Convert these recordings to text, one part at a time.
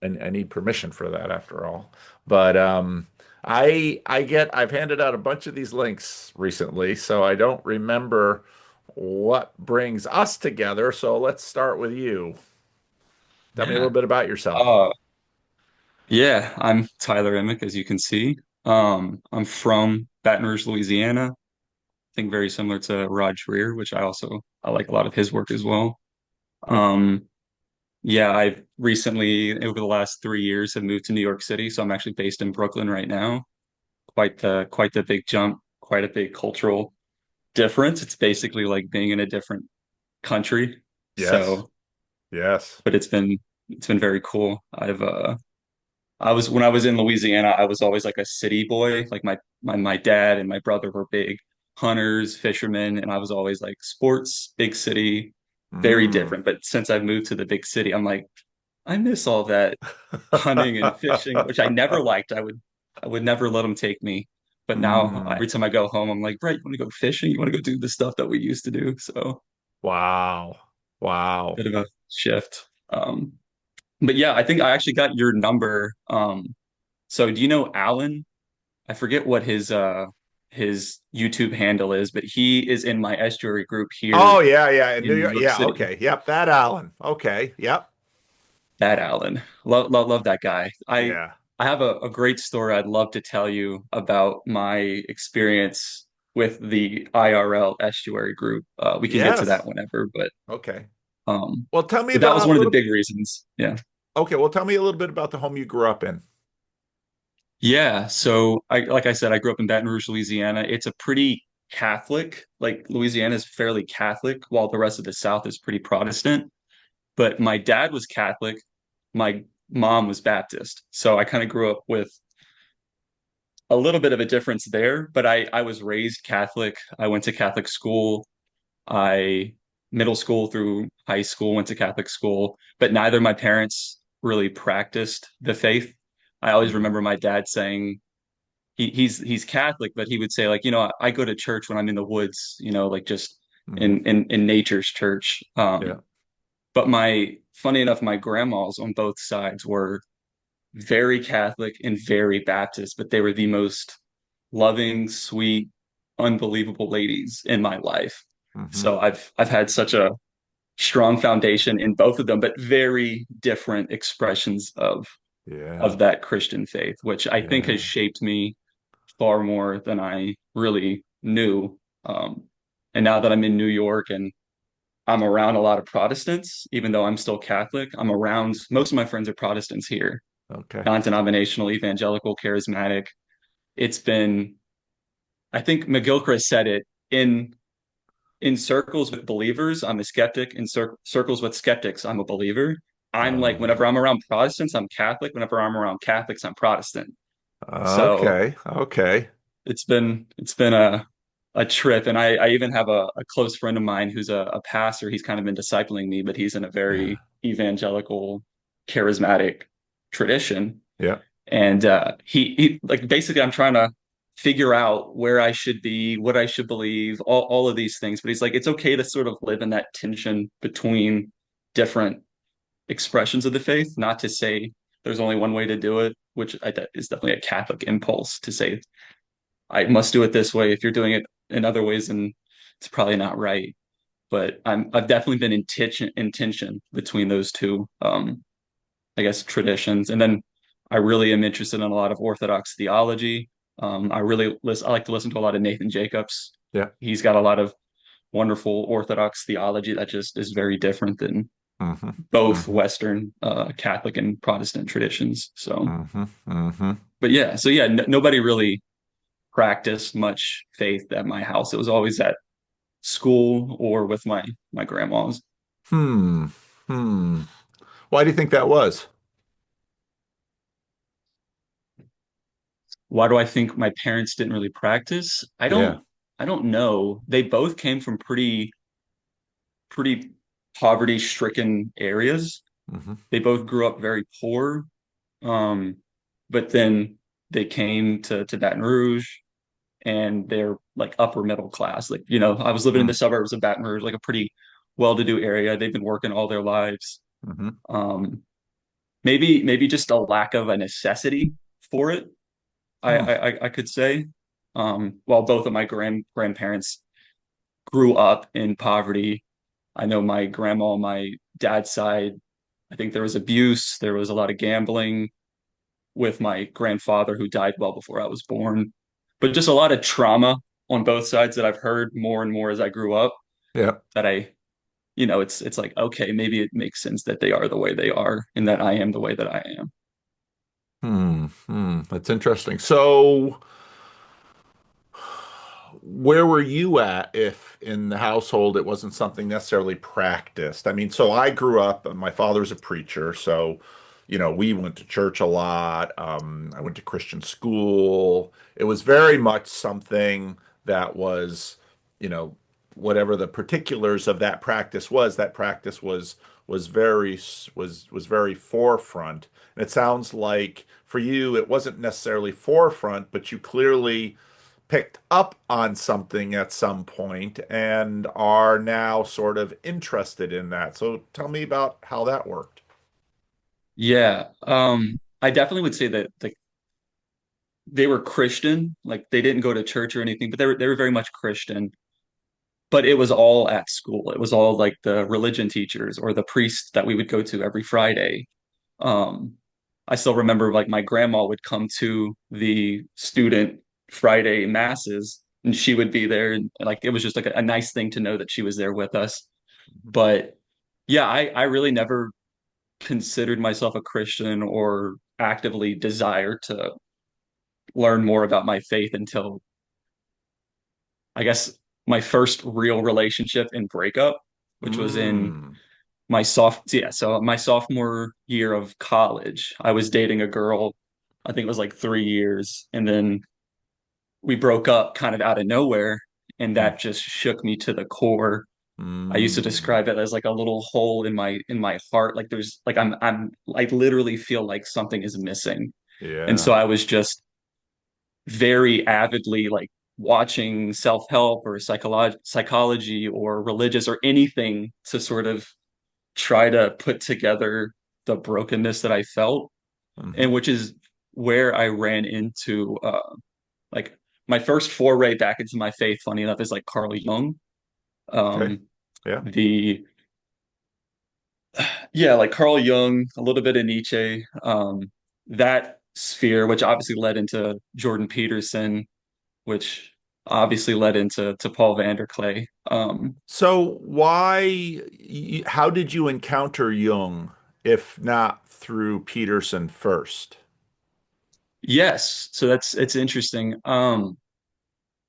I need permission for that after all. But I've handed out a bunch of these links recently, so I don't remember what brings us together. So let's start with you. Tell me a little Yeah. bit about yourself. Uh, yeah, I'm Tyler Emick, as you can see. I'm from Baton Rouge, Louisiana. I think very similar to Rod Dreher, which I like a lot of his work as well. Hmm. Um, yeah, I've recently, over the last 3 years, have moved to New York City, so I'm actually based in Brooklyn right now. Quite the big jump, quite a big cultural difference. It's basically like being in a different country. Yes. So, Yes. but it's been very cool. I was when I was in Louisiana, I was always like a city boy. Like my dad and my brother were big hunters, fishermen, and I was always like sports, big city, very Mm. different. But since I've moved to the big city, I'm like, I miss all that hunting and fishing, which I never liked. I would never let them take me. But now Mm. every time I go home, I'm like, right, you want to go fishing? You want to go do the stuff that we used to do? So Wow. Wow. bit of a shift. But yeah, I think I actually got your number. So do you know Alan? I forget what his YouTube handle is, but he is in my estuary group Oh here yeah, yeah. In New in New York. York Yeah, City. okay. Yep, that Allen. Okay. Yep. That Alan. Love that guy. Yeah. I have a great story I'd love to tell you about my experience with the IRL estuary group. We can get to Yes. that whenever, but Okay. um Well, tell me but that was about a one of the little. big reasons. Yeah. Okay, well, tell me a little bit about the home you grew up in. Yeah, so like I said, I grew up in Baton Rouge, Louisiana. It's a pretty Catholic, like Louisiana is fairly Catholic, while the rest of the South is pretty Protestant. But my dad was Catholic, my mom was Baptist. So I kind of grew up with a little bit of a difference there, but I was raised Catholic. I went to Catholic school. I middle school through high school went to Catholic school, but neither of my parents really practiced the faith. I always Hmm. remember my dad saying he's Catholic, but he would say like, I go to church when I'm in the woods, like just Hmm. in nature's church. Yeah. But funny enough, my grandmas on both sides were very Catholic and very Baptist, but they were the most loving, sweet, unbelievable ladies in my life. Hmm. So I've had such a strong foundation in both of them, but very different expressions Yeah. of that Christian faith, which I think has Yeah. shaped me far more than I really knew. Um, and now that I'm in New York and I'm around a lot of Protestants, even though I'm still Catholic, I'm around most of my friends are Protestants here, Okay. non-denominational, evangelical, charismatic. It's been, I think McGilchrist said it in circles with believers, I'm a skeptic. In circles with skeptics, I'm a believer. I'm like, whenever I'm around Protestants, I'm Catholic. Whenever I'm around Catholics, I'm Protestant. So Okay. Okay. it's been a trip, and I even have a close friend of mine who's a pastor. He's kind of been discipling me, but he's in a Yeah. very evangelical, charismatic tradition. Yeah. And he like basically I'm trying to figure out where I should be, what I should believe, all of these things. But he's like, it's okay to sort of live in that tension between different expressions of the faith, not to say there's only one way to do it, which is definitely a Catholic impulse to say I must do it this way. If you're doing it in other ways, then it's probably not right. But I've definitely been in tension between those two, I guess, traditions. And then I really am interested in a lot of Orthodox theology. I like to listen to a lot of Nathan Jacobs. Yeah. He's got a lot of wonderful Orthodox theology that just is very different than Hmm. both Hmm. Western Catholic and Protestant traditions. So, Hmm. Hmm. but yeah, so yeah, nobody really practiced much faith at my house. It was always at school or with my grandmas. Hmm. Hmm. Why do you think that was? Why do I think my parents didn't really practice? I Yeah. don't I don't know. They both came from pretty poverty-stricken areas. Hmm. They both grew up very poor. Um, but then they came to Baton Rouge and they're like upper middle class. Like, I was living in the suburbs of Baton Rouge, like a pretty well-to-do area. They've been working all their lives. Hmm. Um, maybe just a lack of a necessity for it. Hmm. I could say. While both of my grandparents grew up in poverty, I know my grandma on my dad's side, I think there was abuse, there was a lot of gambling with my grandfather who died well before I was born, but just a lot of trauma on both sides that I've heard more and more as I grew up Yeah. that it's like, okay, maybe it makes sense that they are the way they are and that I am the way that I am. Hmm. Hmm. That's interesting. So, where were you at if in the household it wasn't something necessarily practiced? I mean, so I grew up, my father's a preacher, so we went to church a lot. I went to Christian school. It was very much something that was, you know, whatever the particulars of that practice was very forefront. And it sounds like for you, it wasn't necessarily forefront, but you clearly picked up on something at some point and are now sort of interested in that. So tell me about how that worked. Yeah. I definitely would say that they were Christian, like they didn't go to church or anything, but they were very much Christian. But it was all at school. It was all like the religion teachers or the priest that we would go to every Friday. Um, I still remember like my grandma would come to the student Friday masses and she would be there and like it was just like a nice thing to know that she was there with us. But yeah, I really never considered myself a Christian or actively desired to learn more about my faith until I guess my first real relationship and breakup, which was in Mm. my sophomore year of college. I was dating a girl, I think it was like 3 years, and then we broke up kind of out of nowhere, and Mm. that just shook me to the core. I used to Mm. describe it as like a little hole in my heart. Like there's like I literally feel like something is missing. And Yeah. so I was just very avidly like watching self-help or psychology or religious or anything to sort of try to put together the brokenness that I felt, Hmm. and which is where I ran into like my first foray back into my faith, funny enough, is like Carl Jung. Okay. Um Yeah. the Yeah, like Carl Jung, a little bit of Nietzsche, that sphere, which obviously led into Jordan Peterson, which obviously led into Paul Vanderklay. So how did you encounter Jung, if not through Peterson first? Yes, so it's interesting.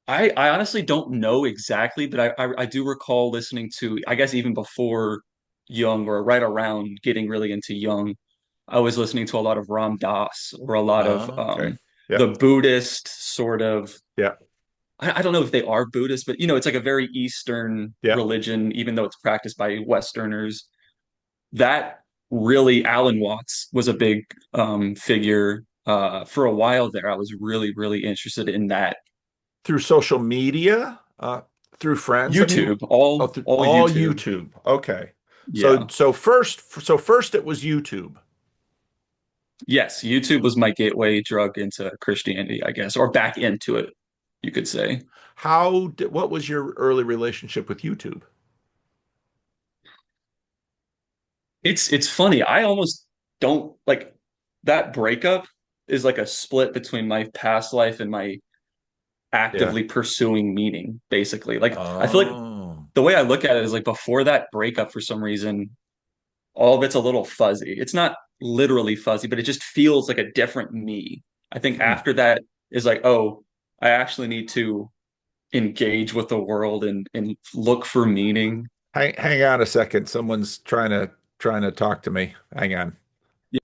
I honestly don't know exactly, but I do recall listening to, I guess even before Jung or right around getting really into Jung, I was listening to a lot of Ram Dass or a lot of Oh, okay. Yeah. the Buddhist sort of. Yeah. I don't know if they are Buddhist, but it's like a very Eastern Yeah. religion, even though it's practiced by Westerners. That really, Alan Watts was a big figure for a while there. I was really, really interested in that. Through social media, through friends. I mean, YouTube, oh, all through all all YouTube. YouTube. Okay. So Yeah. so first it was YouTube. Yes, YouTube was my gateway drug into Christianity, I guess, or back into it, you could say. What was your early relationship with YouTube? It's funny. I almost don't like that breakup is like a split between my past life and my Yeah. actively pursuing meaning, basically. Like I feel like Oh. the way I look at it is like before that breakup for some reason, all of it's a little fuzzy. It's not literally fuzzy, but it just feels like a different me. I think Hmm. after that is like, oh, I actually need to engage with the world and look for meaning. Hang on a second. Someone's trying to talk to me. Hang on. Yeah.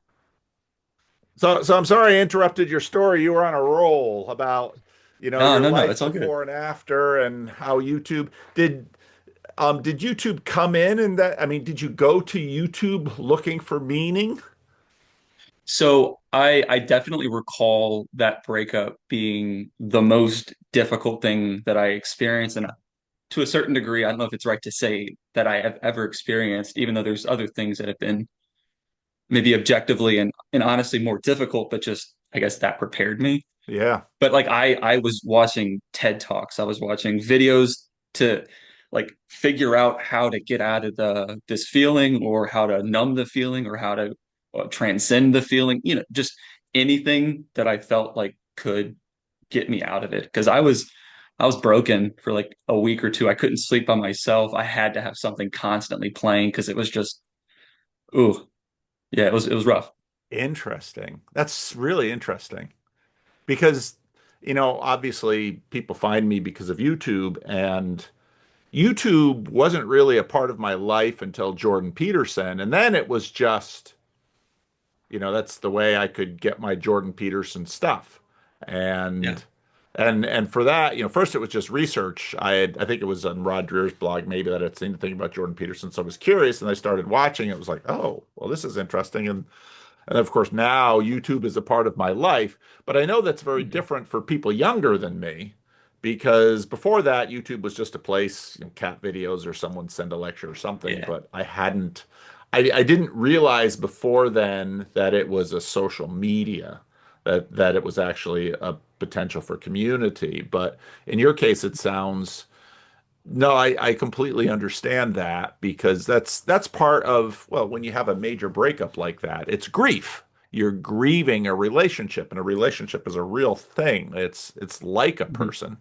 So I'm sorry I interrupted your story. You were on a roll about, No, your no, no, life it's all good. before and after and how did YouTube come in and that I mean, did you go to YouTube looking for meaning? So I definitely recall that breakup being the most difficult thing that I experienced, and to a certain degree, I don't know if it's right to say that I have ever experienced, even though there's other things that have been maybe objectively and honestly more difficult, but just I guess that prepared me. Yeah. But like I was watching TED Talks, I was watching videos to like figure out how to get out of the this feeling or how to numb the feeling or how to transcend the feeling, just anything that I felt like could get me out of it because I was broken for like a week or two. I couldn't sleep by myself. I had to have something constantly playing because it was just ooh, yeah, it was rough. Interesting. That's really interesting because, obviously people find me because of YouTube, and YouTube wasn't really a part of my life until Jordan Peterson. And then it was just, that's the way I could get my Jordan Peterson stuff. Yeah. And and for that, first it was just research. I think it was on Rod Dreer's blog maybe that I'd seen the thing about Jordan Peterson. So I was curious and I started watching. It was like, oh, well, this is interesting. And of course, now YouTube is a part of my life, but I know that's very Mhm. different for people younger than me because before that, YouTube was just a place, cat videos or someone send a lecture or something, Yeah. but I didn't realize before then that it was a social media, that it was actually a potential for community. But in your case, it sounds no, I completely understand that because that's part of, well, when you have a major breakup like that, it's grief. You're grieving a relationship, and a relationship is a real thing. It's like a Mhm. person.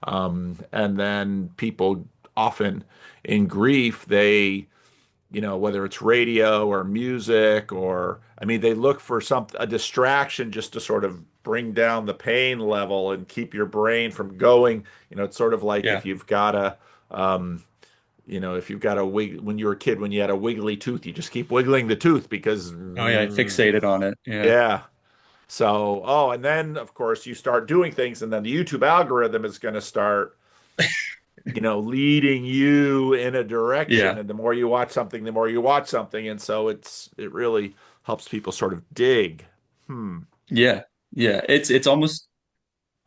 And then people often in grief, whether it's radio or music or, I mean, they look for a distraction just to sort of bring down the pain level and keep your brain from going. It's sort of like Yeah. um, if you've got a when you were a kid, when you had a wiggly tooth, you just keep wiggling the tooth because, Oh yeah, I fixated on it. Yeah. yeah. So, oh, and then of course you start doing things, and then the YouTube algorithm is going to start, leading you in a direction. Yeah. And the more you watch something, the more you watch something. And so it really helps people sort of dig. Hmm. Yeah. Yeah. It's almost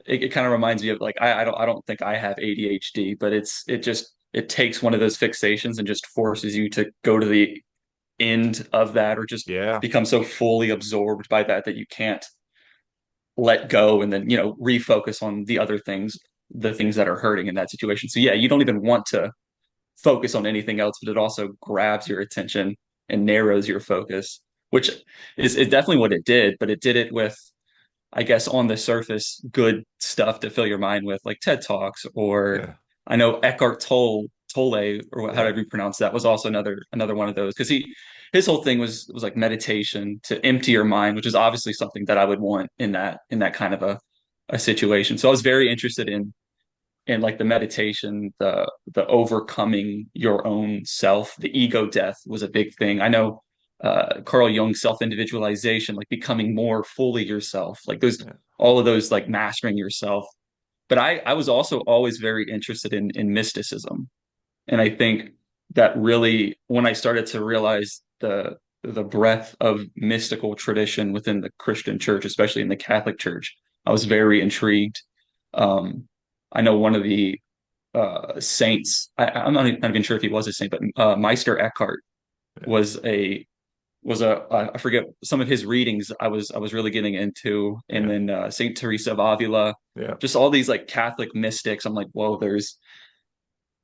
it kind of reminds me of like I don't think I have ADHD, but it takes one of those fixations and just forces you to go to the end of that or just Yeah. become so fully absorbed by that that you can't let go and then, refocus on the other things, the things that are hurting in that situation. So yeah, you don't even want to focus on anything else, but it also grabs your attention and narrows your focus, which is definitely what it did, but it did it with, I guess, on the surface, good stuff to fill your mind with, like TED Talks, or Yeah. I know Tolle, or Yeah. however you pronounce that, was also another one of those because his whole thing was like meditation to empty your mind, which is obviously something that I would want in that kind of a situation. So I was very interested in like the meditation, the overcoming your own self. The ego death was a big thing. I know Carl Jung's self-individualization, like becoming more fully yourself, like those Yeah. all of those like mastering yourself. But I was also always very interested in mysticism. And I think that really when I started to realize the breadth of mystical tradition within the Christian church, especially in the Catholic Church, I was very intrigued. Um, I know one of the saints. I'm not even sure if he was a saint, but Meister Eckhart Yeah. was a I forget some of his readings. I was really getting into, and Yeah. then Saint Teresa of Avila, Yeah. just all these like Catholic mystics. I'm like, whoa, there's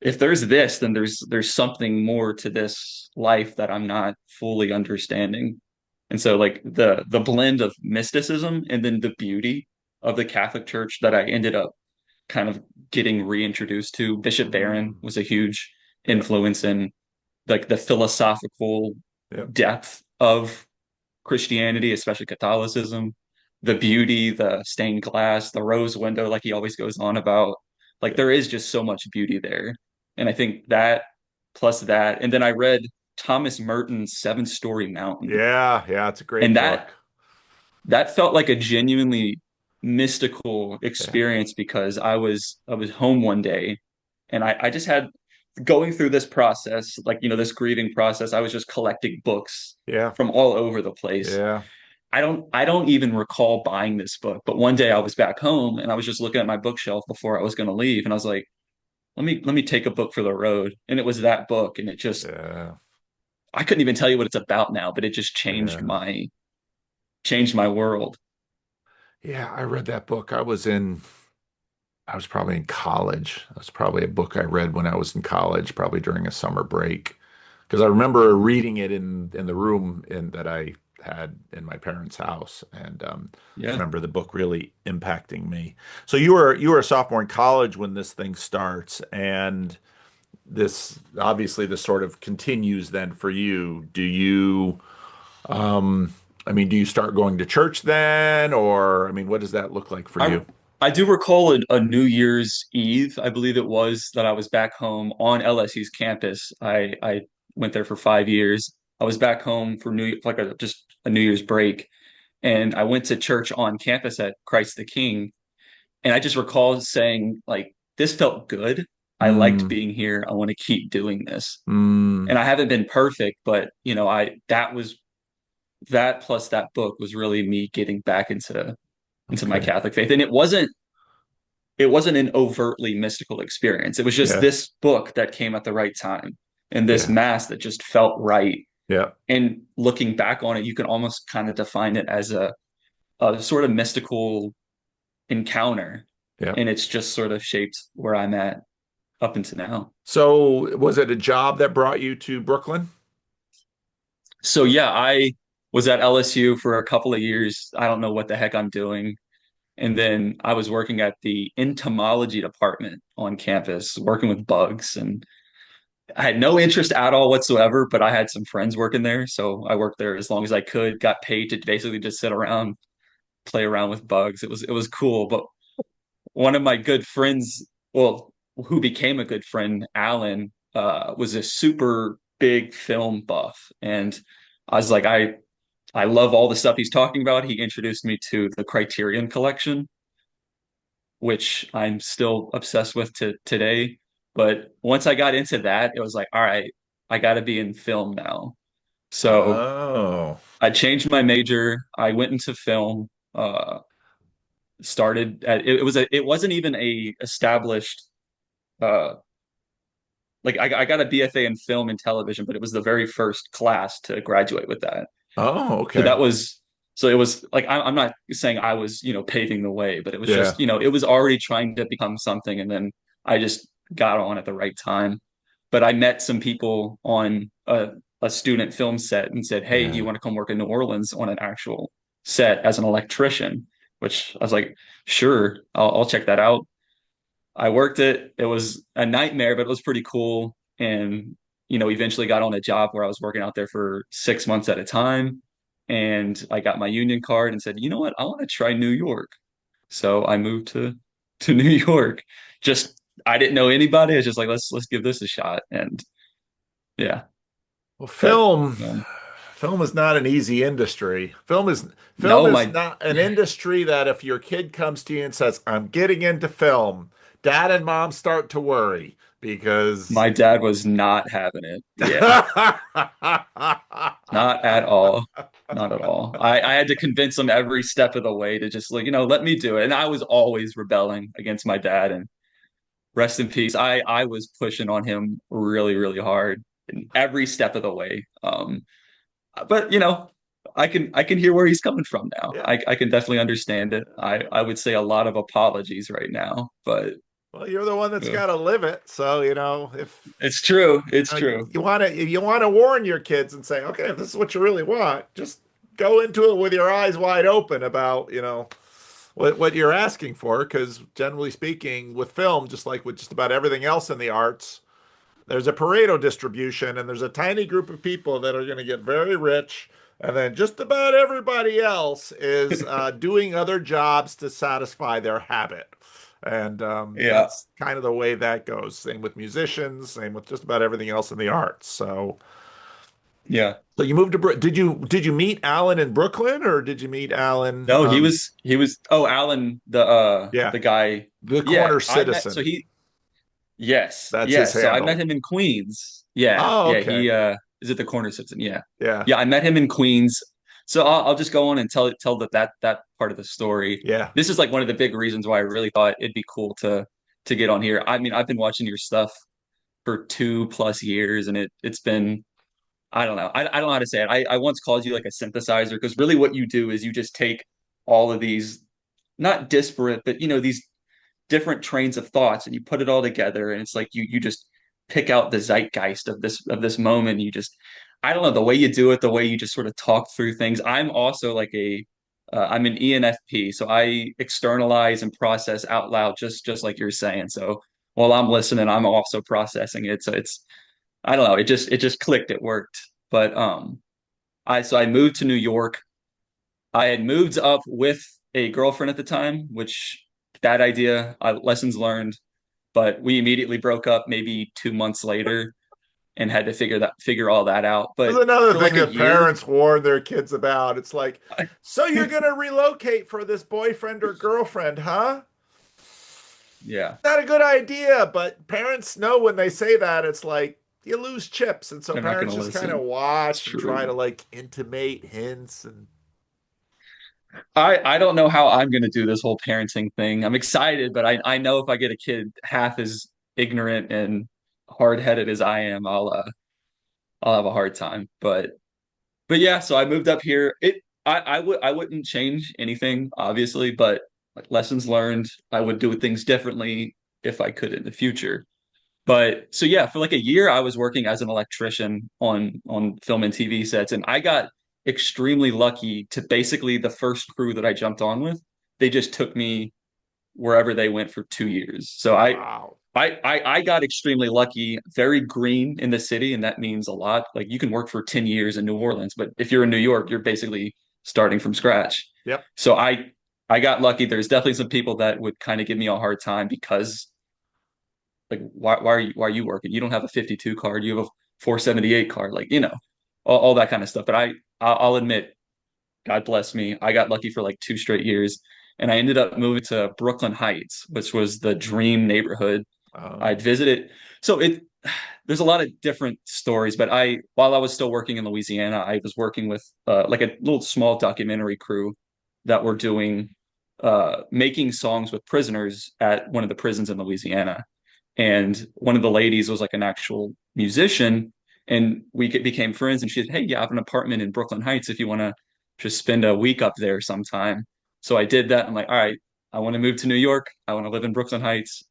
if there's this, then there's something more to this life that I'm not fully understanding. And so like the blend of mysticism and then the beauty of the Catholic Church that I ended up kind of getting reintroduced to. Bishop Barron Mm. was a huge Yeah. influence in like the philosophical Yeah. depth of Christianity, especially Catholicism, the beauty, the stained glass, the rose window, like he always goes on about. Like Yeah. there is just so much beauty there. And I think that plus that, and then I read Thomas Merton's Seven Story Mountain, Yeah. Yeah. It's a great and book. that felt like a genuinely mystical Yeah. experience because I was home one day and I just had going through this process, like this grieving process, I was just collecting books Yeah. from all over the place. Yeah. I don't even recall buying this book, but one day I was back home and I was just looking at my bookshelf before I was going to leave and I was like, let me take a book for the road. And it was that book and it just Yeah. I couldn't even tell you what it's about now, but it just Yeah. changed my world. Yeah, I read that book. I was probably in college. That was probably a book I read when I was in college, probably during a summer break. Because I remember reading it in the room that I had in my parents' house, and Yeah. remember the book really impacting me. So you were a sophomore in college when this thing starts, and this obviously this sort of continues then for you. Um, I mean, do you start going to church then, or I mean, what does that look like for I you? I do recall a New Year's Eve, I believe it was, that I was back home on LSU's campus. I went there for 5 years. I was back home for like just a New Year's break, and I went to church on campus at Christ the King. And I just recall saying, like, this felt good. I liked Mm, being here. I want to keep doing this. mm, And I haven't been perfect, but I that was that plus that book was really me getting back into my okay. Catholic faith. And it wasn't an overtly mystical experience. It was just Yeah. this book that came at the right time and this Yeah. mass that just felt right. Yeah. And looking back on it, you can almost kind of define it as a sort of mystical encounter. Yeah. And it's just sort of shaped where I'm at up until now. So was it a job that brought you to Brooklyn? So yeah, I was at LSU for a couple of years. I don't know what the heck I'm doing. And then I was working at the entomology department on campus, working with bugs. And I had no interest at all whatsoever, but I had some friends working there. So I worked there as long as I could, got paid to basically just sit around, play around with bugs. It was cool. But one of my good friends, well, who became a good friend, Alan, was a super big film buff. And I was like, I love all the stuff he's talking about. He introduced me to the Criterion collection, which I'm still obsessed with to today. But once I got into that, it was like, all right, I got to be in film now. So Oh. I changed my major. I went into film. Started at it wasn't even a established uh I got a BFA in film and television, but it was the very first class to graduate with that. Oh, So okay. that was so it was like I'm not saying I was paving the way, but it was Yeah. just it was already trying to become something, and then I just got on at the right time. But I met some people on a student film set and said, "Hey, do you Yeah. want to come work in New Orleans on an actual set as an electrician?" Which I was like, "Sure, I'll check that out." I worked it. It was a nightmare, but it was pretty cool. And, eventually got on a job where I was working out there for 6 months at a time. And I got my union card and said, you know what? I want to try New York. So I moved to New York. Just I didn't know anybody. I was just like, let's give this a shot. And yeah, Well, that film is not an easy industry. Film no, is my not an industry that if your kid comes to you and says, "I'm getting into film," dad and mom start to worry because my dad was not having it. Yeah. Not at all. Not at all. I had to convince him every step of the way to just like, let me do it. And I was always rebelling against my dad, and rest in peace. I was pushing on him really, really hard in every step of the way. But I can hear where he's coming from now. yeah. I can definitely understand it. I would say a lot of apologies right now, but Well, you're the one that's uh, got to live it. So, if it's true. It's true. you want to warn your kids and say, okay, if this is what you really want, just go into it with your eyes wide open about, what you're asking for. Because generally speaking, with film, just like with just about everything else in the arts, there's a Pareto distribution, and there's a tiny group of people that are going to get very rich, and then just about everybody else is doing other jobs to satisfy their habit. And Yeah. that's kind of the way that goes. Same with musicians, same with just about everything else in the arts. Yeah. So you moved to did you meet Alan in Brooklyn, or did you meet Alan? No, he was oh Alan Yeah, the guy. the Yeah, corner I met so citizen. he yes, That's his yes. So I met handle. him in Queens. Yeah, Oh, yeah, okay. he is it the corner citizen? Yeah. Yeah, Yeah, I met him in Queens. So I'll just go on and tell that part of the story. yeah. This is like one of the big reasons why I really thought it'd be cool to get on here. I mean, I've been watching your stuff for 2+ years, and it's been I don't know. I don't know how to say it. I once called you like a synthesizer because really what you do is you just take all of these, not disparate, but these different trains of thoughts and you put it all together and it's like you just pick out the zeitgeist of this moment. You just I don't know the way you do it, the way you just sort of talk through things. I'm also like a I'm an ENFP, so I externalize and process out loud just like you're saying. So while I'm listening, I'm also processing it. So it's I don't know, it just clicked, it worked. But I moved to New York. I had moved up with a girlfriend at the time, which bad idea, lessons learned, but we immediately broke up maybe 2 months later and had to figure all that out. There's But another for thing like a that year, parents warn their kids about. It's like, I, so you're gonna relocate for this boyfriend or girlfriend, huh? yeah, Not a good idea, but parents know when they say that, it's like you lose chips. And so they're not parents gonna just kind of listen. It's watch and try true. to like intimate hints and I don't know how I'm gonna do this whole parenting thing. I'm excited, but I know if I get a kid half as ignorant and hard-headed as I am, I'll have a hard time. But yeah, so I moved up here. I wouldn't change anything, obviously, but like lessons learned, I would do things differently if I could in the future. But so yeah, for like a year I was working as an electrician on film and TV sets, and I got extremely lucky to basically the first crew that I jumped on with, they just took me wherever they went for 2 years. So wow. I got extremely lucky, very green in the city, and that means a lot. Like you can work for 10 years in New Orleans, but if you're in New York, you're basically starting from scratch. Yep. So I got lucky. There's definitely some people that would kind of give me a hard time because like why are you working? You don't have a 52 card, you have a 478 card, like all that kind of stuff. But I'll admit, God bless me, I got lucky for like 2 straight years, and I ended up moving to Brooklyn Heights, which was the dream neighborhood. I'd Oh. visited. So there's a lot of different stories, but while I was still working in Louisiana, I was working with like a little small documentary crew that were doing making songs with prisoners at one of the prisons in Louisiana. And one of the ladies was like an actual musician, and became friends. And she said, "Hey, yeah, I have an apartment in Brooklyn Heights if you want to just spend a week up there sometime." So I did that. I'm like, all right, I want to move to New York. I want to live in Brooklyn Heights.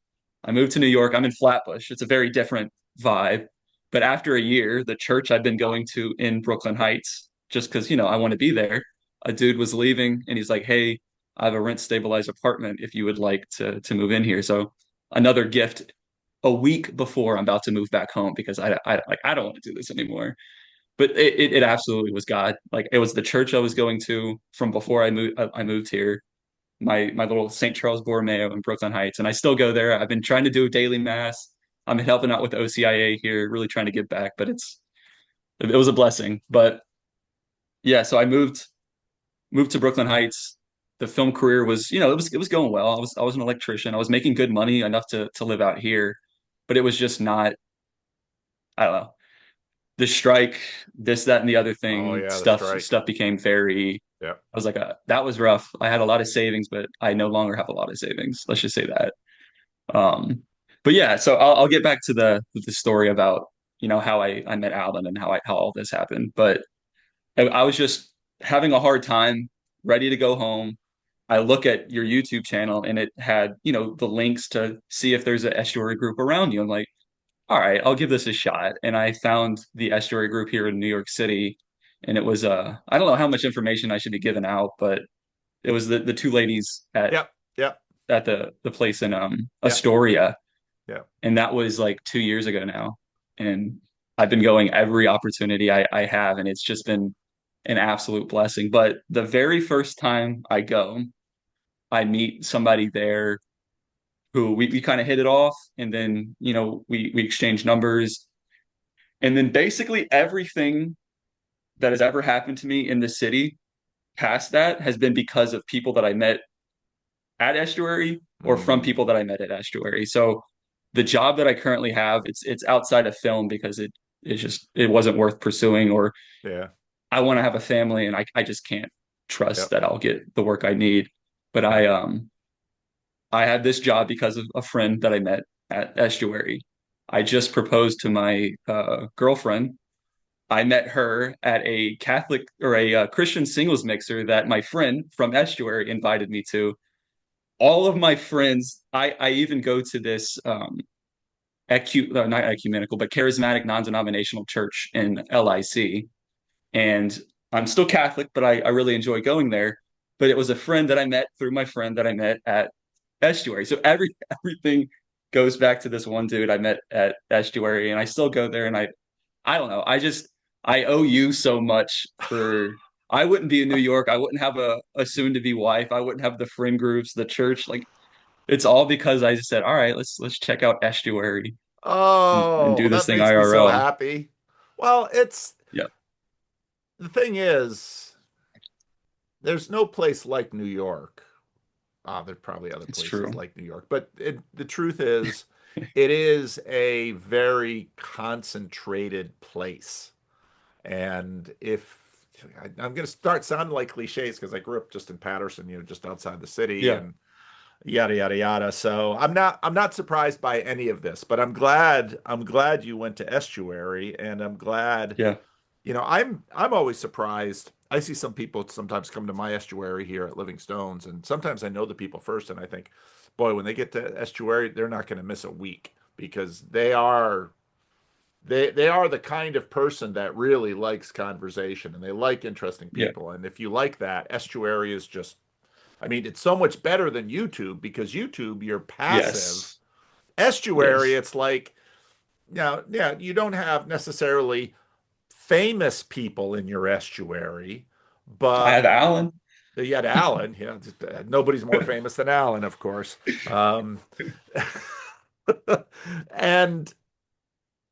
I moved to New York. I'm in Flatbush. It's a very different vibe. But after a year, the church I've been going to in Brooklyn Heights, just because, I want to be there, a dude was leaving and he's like, "Hey, I have a rent stabilized apartment if you would like to move in here." So another gift a week before I'm about to move back home because I don't want to do this anymore. But it absolutely was God. Like it was the church I was going to from before I moved here, my little St. Charles Borromeo in Brooklyn Heights, and I still go there. I've been trying to do a daily mass. I'm helping out with OCIA here, really trying to give back, but it was a blessing. But yeah, so I moved to Brooklyn Heights. The film career was, it was going well. I was an electrician. I was making good money enough to live out here, but it was just not, I don't know. The strike, this, that, and the other Oh thing, yeah, the strike. stuff became very, Yep. I was like, that was rough. I had a lot of savings, but I no longer have a lot of savings. Let's just say that. Um, but yeah, so I'll get back to the story about, how I met Alan and how all this happened. But I was just having a hard time, ready to go home. I look at your YouTube channel and it had, the links to see if there's an estuary group around you. I'm like, all right, I'll give this a shot. And I found the estuary group here in New York City. And it was I don't know how much information I should be giving out, but it was the two ladies Yep. Yep. at the place in Yep. Astoria. Yep. And that was like 2 years ago now. And I've been going every opportunity I have, and it's just been an absolute blessing. But the very first time I go, I meet somebody there who we kind of hit it off, and then we exchange numbers, and then basically everything that has ever happened to me in the city past that has been because of people that I met at Estuary or from Mm, people that I met at Estuary. So the job that I currently have, it's outside of film because it wasn't worth pursuing, or yeah. I want to have a family and I just can't trust Yep. that I'll get the work I need. But Yep. I had this job because of a friend that I met at Estuary. I just proposed to my girlfriend. I met her at a Catholic or a Christian singles mixer that my friend from Estuary invited me to. All of my friends, I even go to this not ecumenical, but charismatic non-denominational church in LIC. And I'm still Catholic, but I really enjoy going there. But it was a friend that I met through my friend that I met at Estuary. So everything goes back to this one dude I met at Estuary, and I still go there. And I don't know. I owe you so much for. I wouldn't be in New York. I wouldn't have a soon to be wife. I wouldn't have the friend groups, the church. Like it's all because I just said, all right, let's check out Estuary and Oh, do this that thing makes me so IRL. happy. Well, it's Yeah, the thing is, there's no place like New York. Ah, there's probably other it's places true. like New York, but the truth is, it is a very concentrated place. And if I'm going to start sounding like cliches because I grew up just in Patterson, just outside the city, Yeah, and yada yada yada. So I'm not surprised by any of this, but I'm glad you went to Estuary, and I'm glad. yeah, I'm always surprised. I see some people sometimes come to my estuary here at Living Stones, and sometimes I know the people first, and I think, boy, when they get to estuary, they're not going to miss a week because they are the kind of person that really likes conversation and they like interesting yeah. people. And if you like that, estuary is just, I mean, it's so much better than YouTube because YouTube, you're passive. Yes, Estuary, yes. it's like, yeah, you don't have necessarily famous people in your estuary, I but have Alan. you had Alan. Nobody's more famous than Alan, of course. And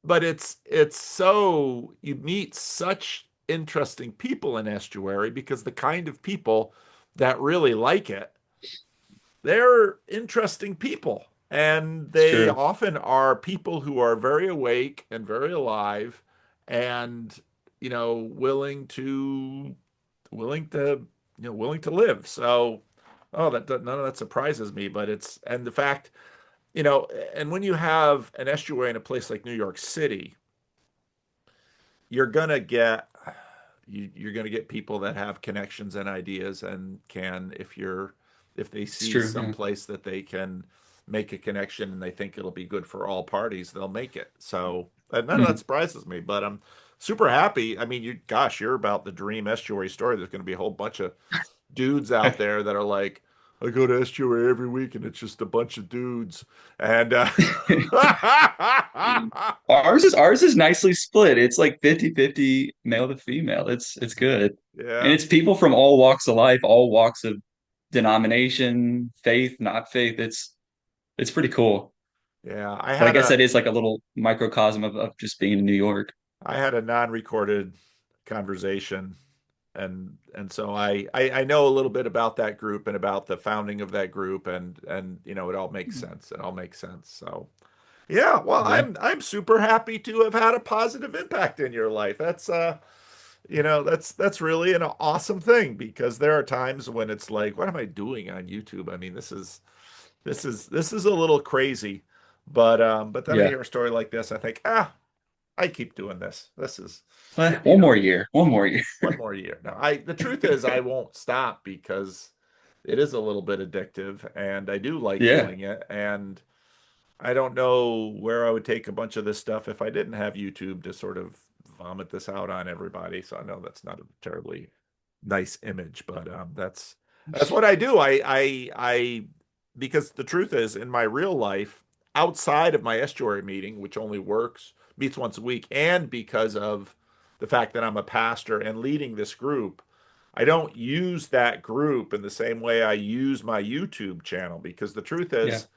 but it's so you meet such interesting people in estuary because the kind of people that really like it, they're interesting people. And It's they true. often are people who are very awake and very alive and, willing to live. So, oh, none of that surprises me, but and the fact, and when you have an estuary in a place like New York City, you're gonna get you're gonna get people that have connections and ideas and if they It's see true. some Yeah. place that they can make a connection and they think it'll be good for all parties, they'll make it. So none of that Mhm. surprises me, but I'm super happy. I mean, gosh, you're about the dream estuary story. There's going to be a whole bunch of dudes out there that are like, I go to estuary every week and it's just a bunch of dudes. And Ours is nicely split. It's like 50-50 male to female. It's good. And yeah, it's people from all walks of life, all walks of denomination, faith, not faith. It's pretty cool. yeah. I But I had guess a that is like a little microcosm of just being in New York. I had a non-recorded conversation, and so I know a little bit about that group and about the founding of that group, and it all makes sense. It all makes sense. So yeah, well, Yeah. I'm super happy to have had a positive impact in your life. That's really an awesome thing because there are times when it's like, what am I doing on YouTube? I mean, this is a little crazy, but then I Yeah. hear a story like this, I think, I keep doing this. This is, you One more know, year. One more year. one more year. Now, the truth is I won't stop because it is a little bit addictive and I do like Yeah. doing it. And I don't know where I would take a bunch of this stuff if I didn't have YouTube to sort of vomit this out on everybody. So I know that's not a terribly nice image, but that's what I do. Because the truth is, in my real life, outside of my estuary meeting, which only meets once a week, and because of the fact that I'm a pastor and leading this group, I don't use that group in the same way I use my YouTube channel because the truth Yeah. is,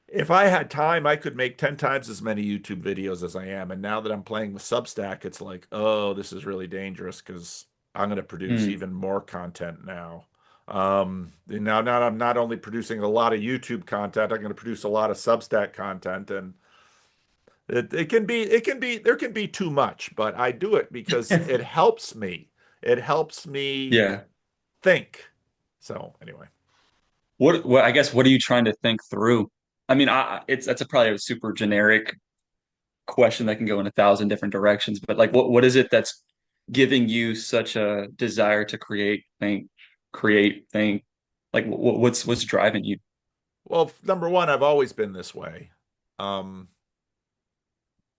if I had time, I could make 10 times as many YouTube videos as I am. And now that I'm playing with Substack, it's like, oh, this is really dangerous because I'm going to produce Mm. even more content now. Now I'm not only producing a lot of YouTube content, I'm going to produce a lot of Substack content, and there can be too much, but I do it because it helps me. It helps me Yeah. think. So anyway, What I guess what are you trying to think through? I mean, it's that's probably a super generic question that can go in a thousand different directions. But like, what is it that's giving you such a desire to create, think? Like, what's driving you? Well, number one, I've always been this way. Um,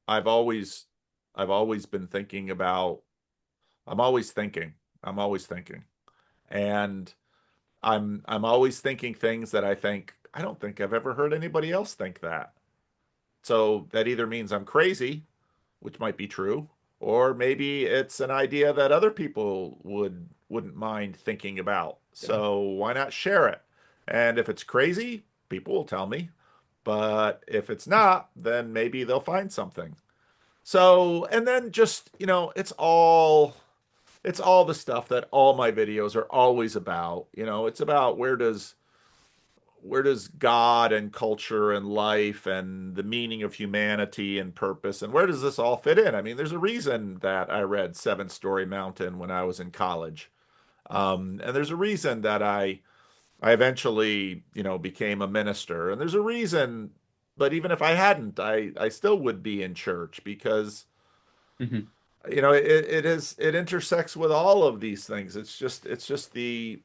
I've always I've always been thinking about I'm always thinking. I'm always thinking. And I'm always thinking things that I don't think I've ever heard anybody else think that. So that either means I'm crazy, which might be true, or maybe it's an idea that other people wouldn't mind thinking about. Yeah. So why not share it? And if it's crazy, people will tell me. But if it's not, then maybe they'll find something. So, and then just, it's all the stuff that all my videos are always about. It's about where does God and culture and life and the meaning of humanity and purpose and where does this all fit in? I mean, there's a reason that I read Seven Story Mountain when I was in college. And there's a reason that I eventually, became a minister. And there's a reason, but even if I hadn't, I still would be in church because Hmm. it intersects with all of these things. It's just the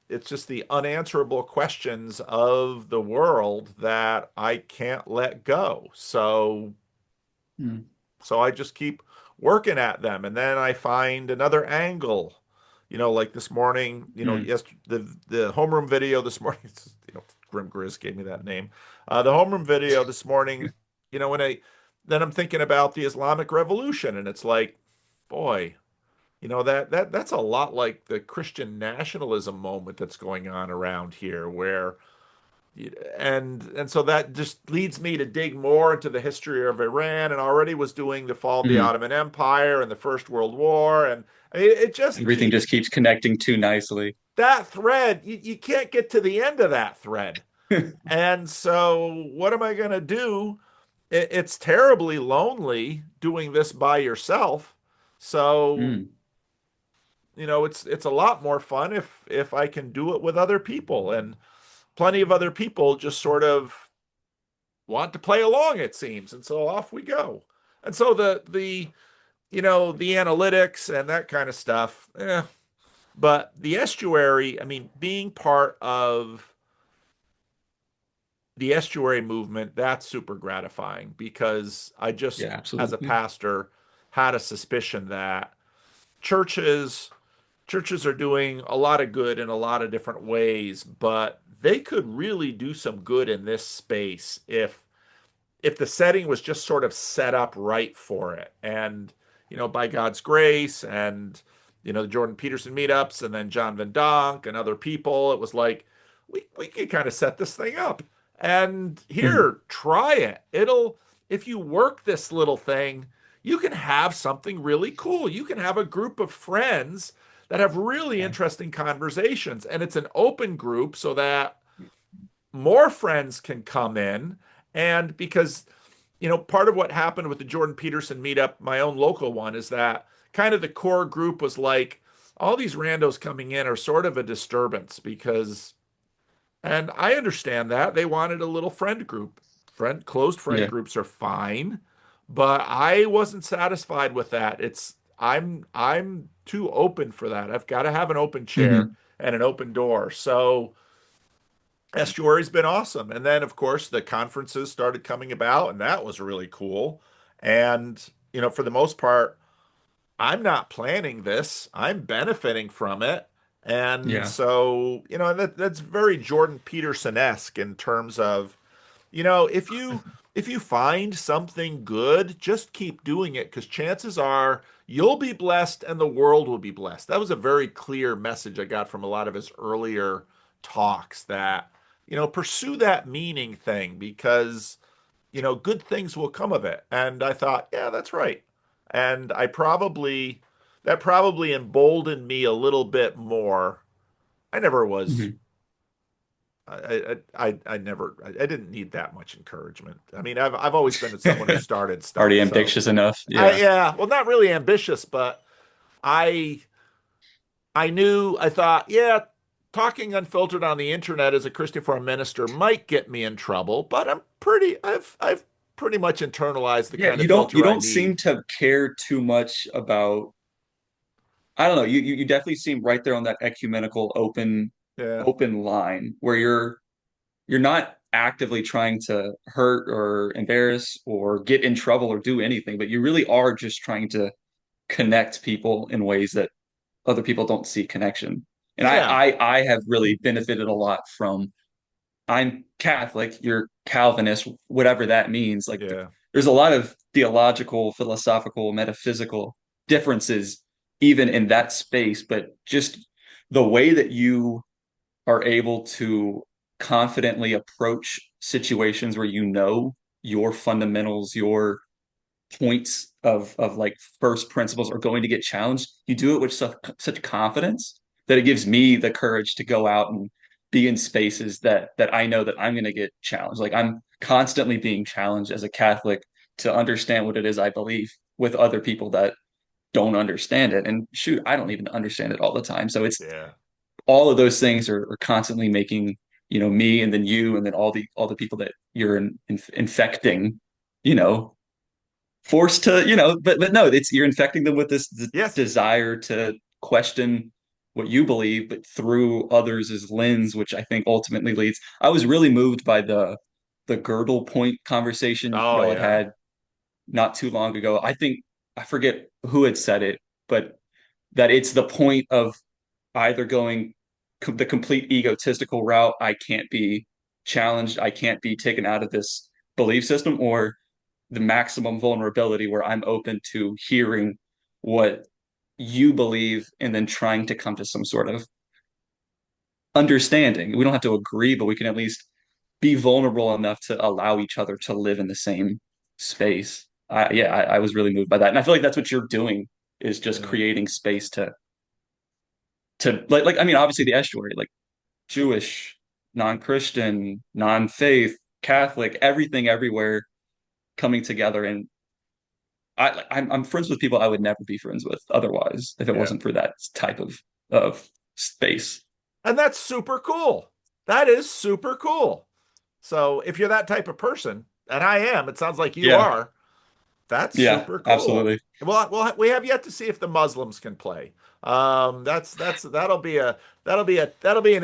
unanswerable questions of the world that I can't let go. So I just keep working at them, and then I find another angle. Like this morning, Mm. yes, the homeroom video this morning. Grim Grizz gave me that name. The homeroom video this morning. When then I'm thinking about the Islamic Revolution, and it's like, boy, that's a lot like the Christian nationalism moment that's going on around here, where and so that just leads me to dig more into the history of Iran, and already was doing the fall of the Hmm. Ottoman Empire and the First World War, and I mean, it just Everything keeps just keeps connecting too nicely. that thread. You can't get to the end of that thread, and so what am I going to do? It's terribly lonely doing this by yourself. So Mm. it's a lot more fun if I can do it with other people, and plenty of other people just sort of want to play along, it seems, and so off we go. And so the analytics and that kind of stuff, but the estuary, I mean, being part of the estuary movement, that's super gratifying because I just, Yeah, as a absolutely. pastor, had a suspicion that churches churches are doing a lot of good in a lot of different ways, but they could really do some good in this space if the setting was just sort of set up right for it. And by God's grace, and the Jordan Peterson meetups, and then John Van Donk and other people, it was like we could kind of set this thing up. And Mhm. here, try it. If you work this little thing, you can have something really cool. You can have a group of friends that have really Yeah. interesting conversations, and it's an open group so that more friends can come in. And because part of what happened with the Jordan Peterson meetup, my own local one, is that kind of the core group was like, all these randos coming in are sort of a disturbance because, and I understand that they wanted a little friend group. Closed friend Yeah. groups are fine, but I wasn't satisfied with that. I'm too open for that. I've got to have an open chair Hmm. and an open door. So Estuary's been awesome. And then, of course, the conferences started coming about, and that was really cool. And, for the most part, I'm not planning this, I'm benefiting from it. And Yeah. so, that's very Jordan Peterson-esque in terms of, if you find something good, just keep doing it because chances are you'll be blessed and the world will be blessed. That was a very clear message I got from a lot of his earlier talks that, pursue that meaning thing because, good things will come of it. And I thought, yeah, that's right. And that probably emboldened me a little bit more. I never was Hmm. I never I didn't need that much encouragement. I mean, I've always been someone who started Already stuff. So ambitious enough. Yeah. yeah, well, not really ambitious, but I I thought, yeah, talking unfiltered on the internet as a Christian foreign minister might get me in trouble, but I've pretty much internalized the Yeah, kind of you filter I don't seem need. to care too much about. I don't know. You definitely seem right there on that ecumenical Yeah. open line where you're not actively trying to hurt or embarrass or get in trouble or do anything, but you really are just trying to connect people in ways that other people don't see connection. And Yeah. I have really benefited a lot from I'm Catholic, you're Calvinist, whatever that means. Like Yeah. there's a lot of theological, philosophical, metaphysical differences even in that space, but just the way that you are able to confidently approach situations where you know your fundamentals, your points of like first principles are going to get challenged, you do it with such confidence that it gives me the courage to go out and be in spaces that I know that I'm going to get challenged. Like I'm constantly being challenged as a Catholic to understand what it is I believe with other people that don't understand it. And shoot, I don't even understand it all the time. So it's Yeah. all of those things are constantly making, me and then you and then all the people that you're infecting, you know, forced to, but no, it's you're infecting them with this Yes. desire to question what you believe, but through others' lens, which I think ultimately leads. I was really moved by the girdle point conversation Oh y'all had yeah. had not too long ago. I think I forget who had said it, but that it's the point of either going the complete egotistical route, I can't be challenged, I can't be taken out of this belief system, or the maximum vulnerability where I'm open to hearing what you believe and then trying to come to some sort of understanding. We don't have to agree, but we can at least be vulnerable enough to allow each other to live in the same space. I was really moved by that. And I feel like that's what you're doing is just Yeah. creating space to like I mean obviously the estuary, like Jewish, non-Christian, non-faith, Catholic, everything everywhere coming together and I'm friends with people I would never be friends with otherwise if it Yeah. wasn't for that type of space. And that's super cool. That is super cool. So if you're that type of person, and I am, it sounds like you Yeah, are, that's yeah, super cool. absolutely. Well, we have yet to see if the Muslims can play. That'll be an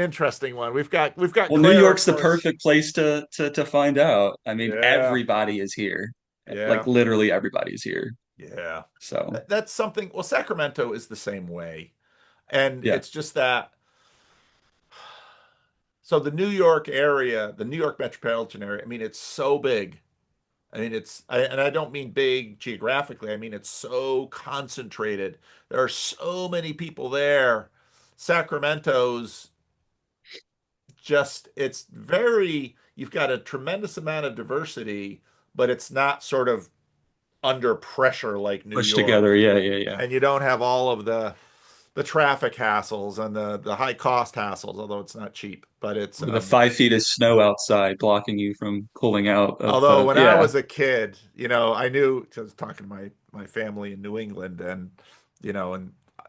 interesting one. We've got Well, New Claire, of York's the course. perfect place to find out. I mean, Yeah, everybody is here. Like yeah, literally everybody is here. yeah. So, That's something. Well, Sacramento is the same way, and yeah. it's just that. So the New York area, the New York metropolitan area, I mean, it's so big. I mean, and I don't mean big geographically. I mean, it's so concentrated. There are so many people there. Sacramento's you've got a tremendous amount of diversity, but it's not sort of under pressure like New Pushed York. together. Yeah, yeah, yeah. And you don't have all of the traffic hassles and the high cost hassles, although it's not cheap. But it's With the 5 feet of snow outside blocking you from pulling out of although when I yeah. was a kid, I knew 'cause I was talking to my family in New England, and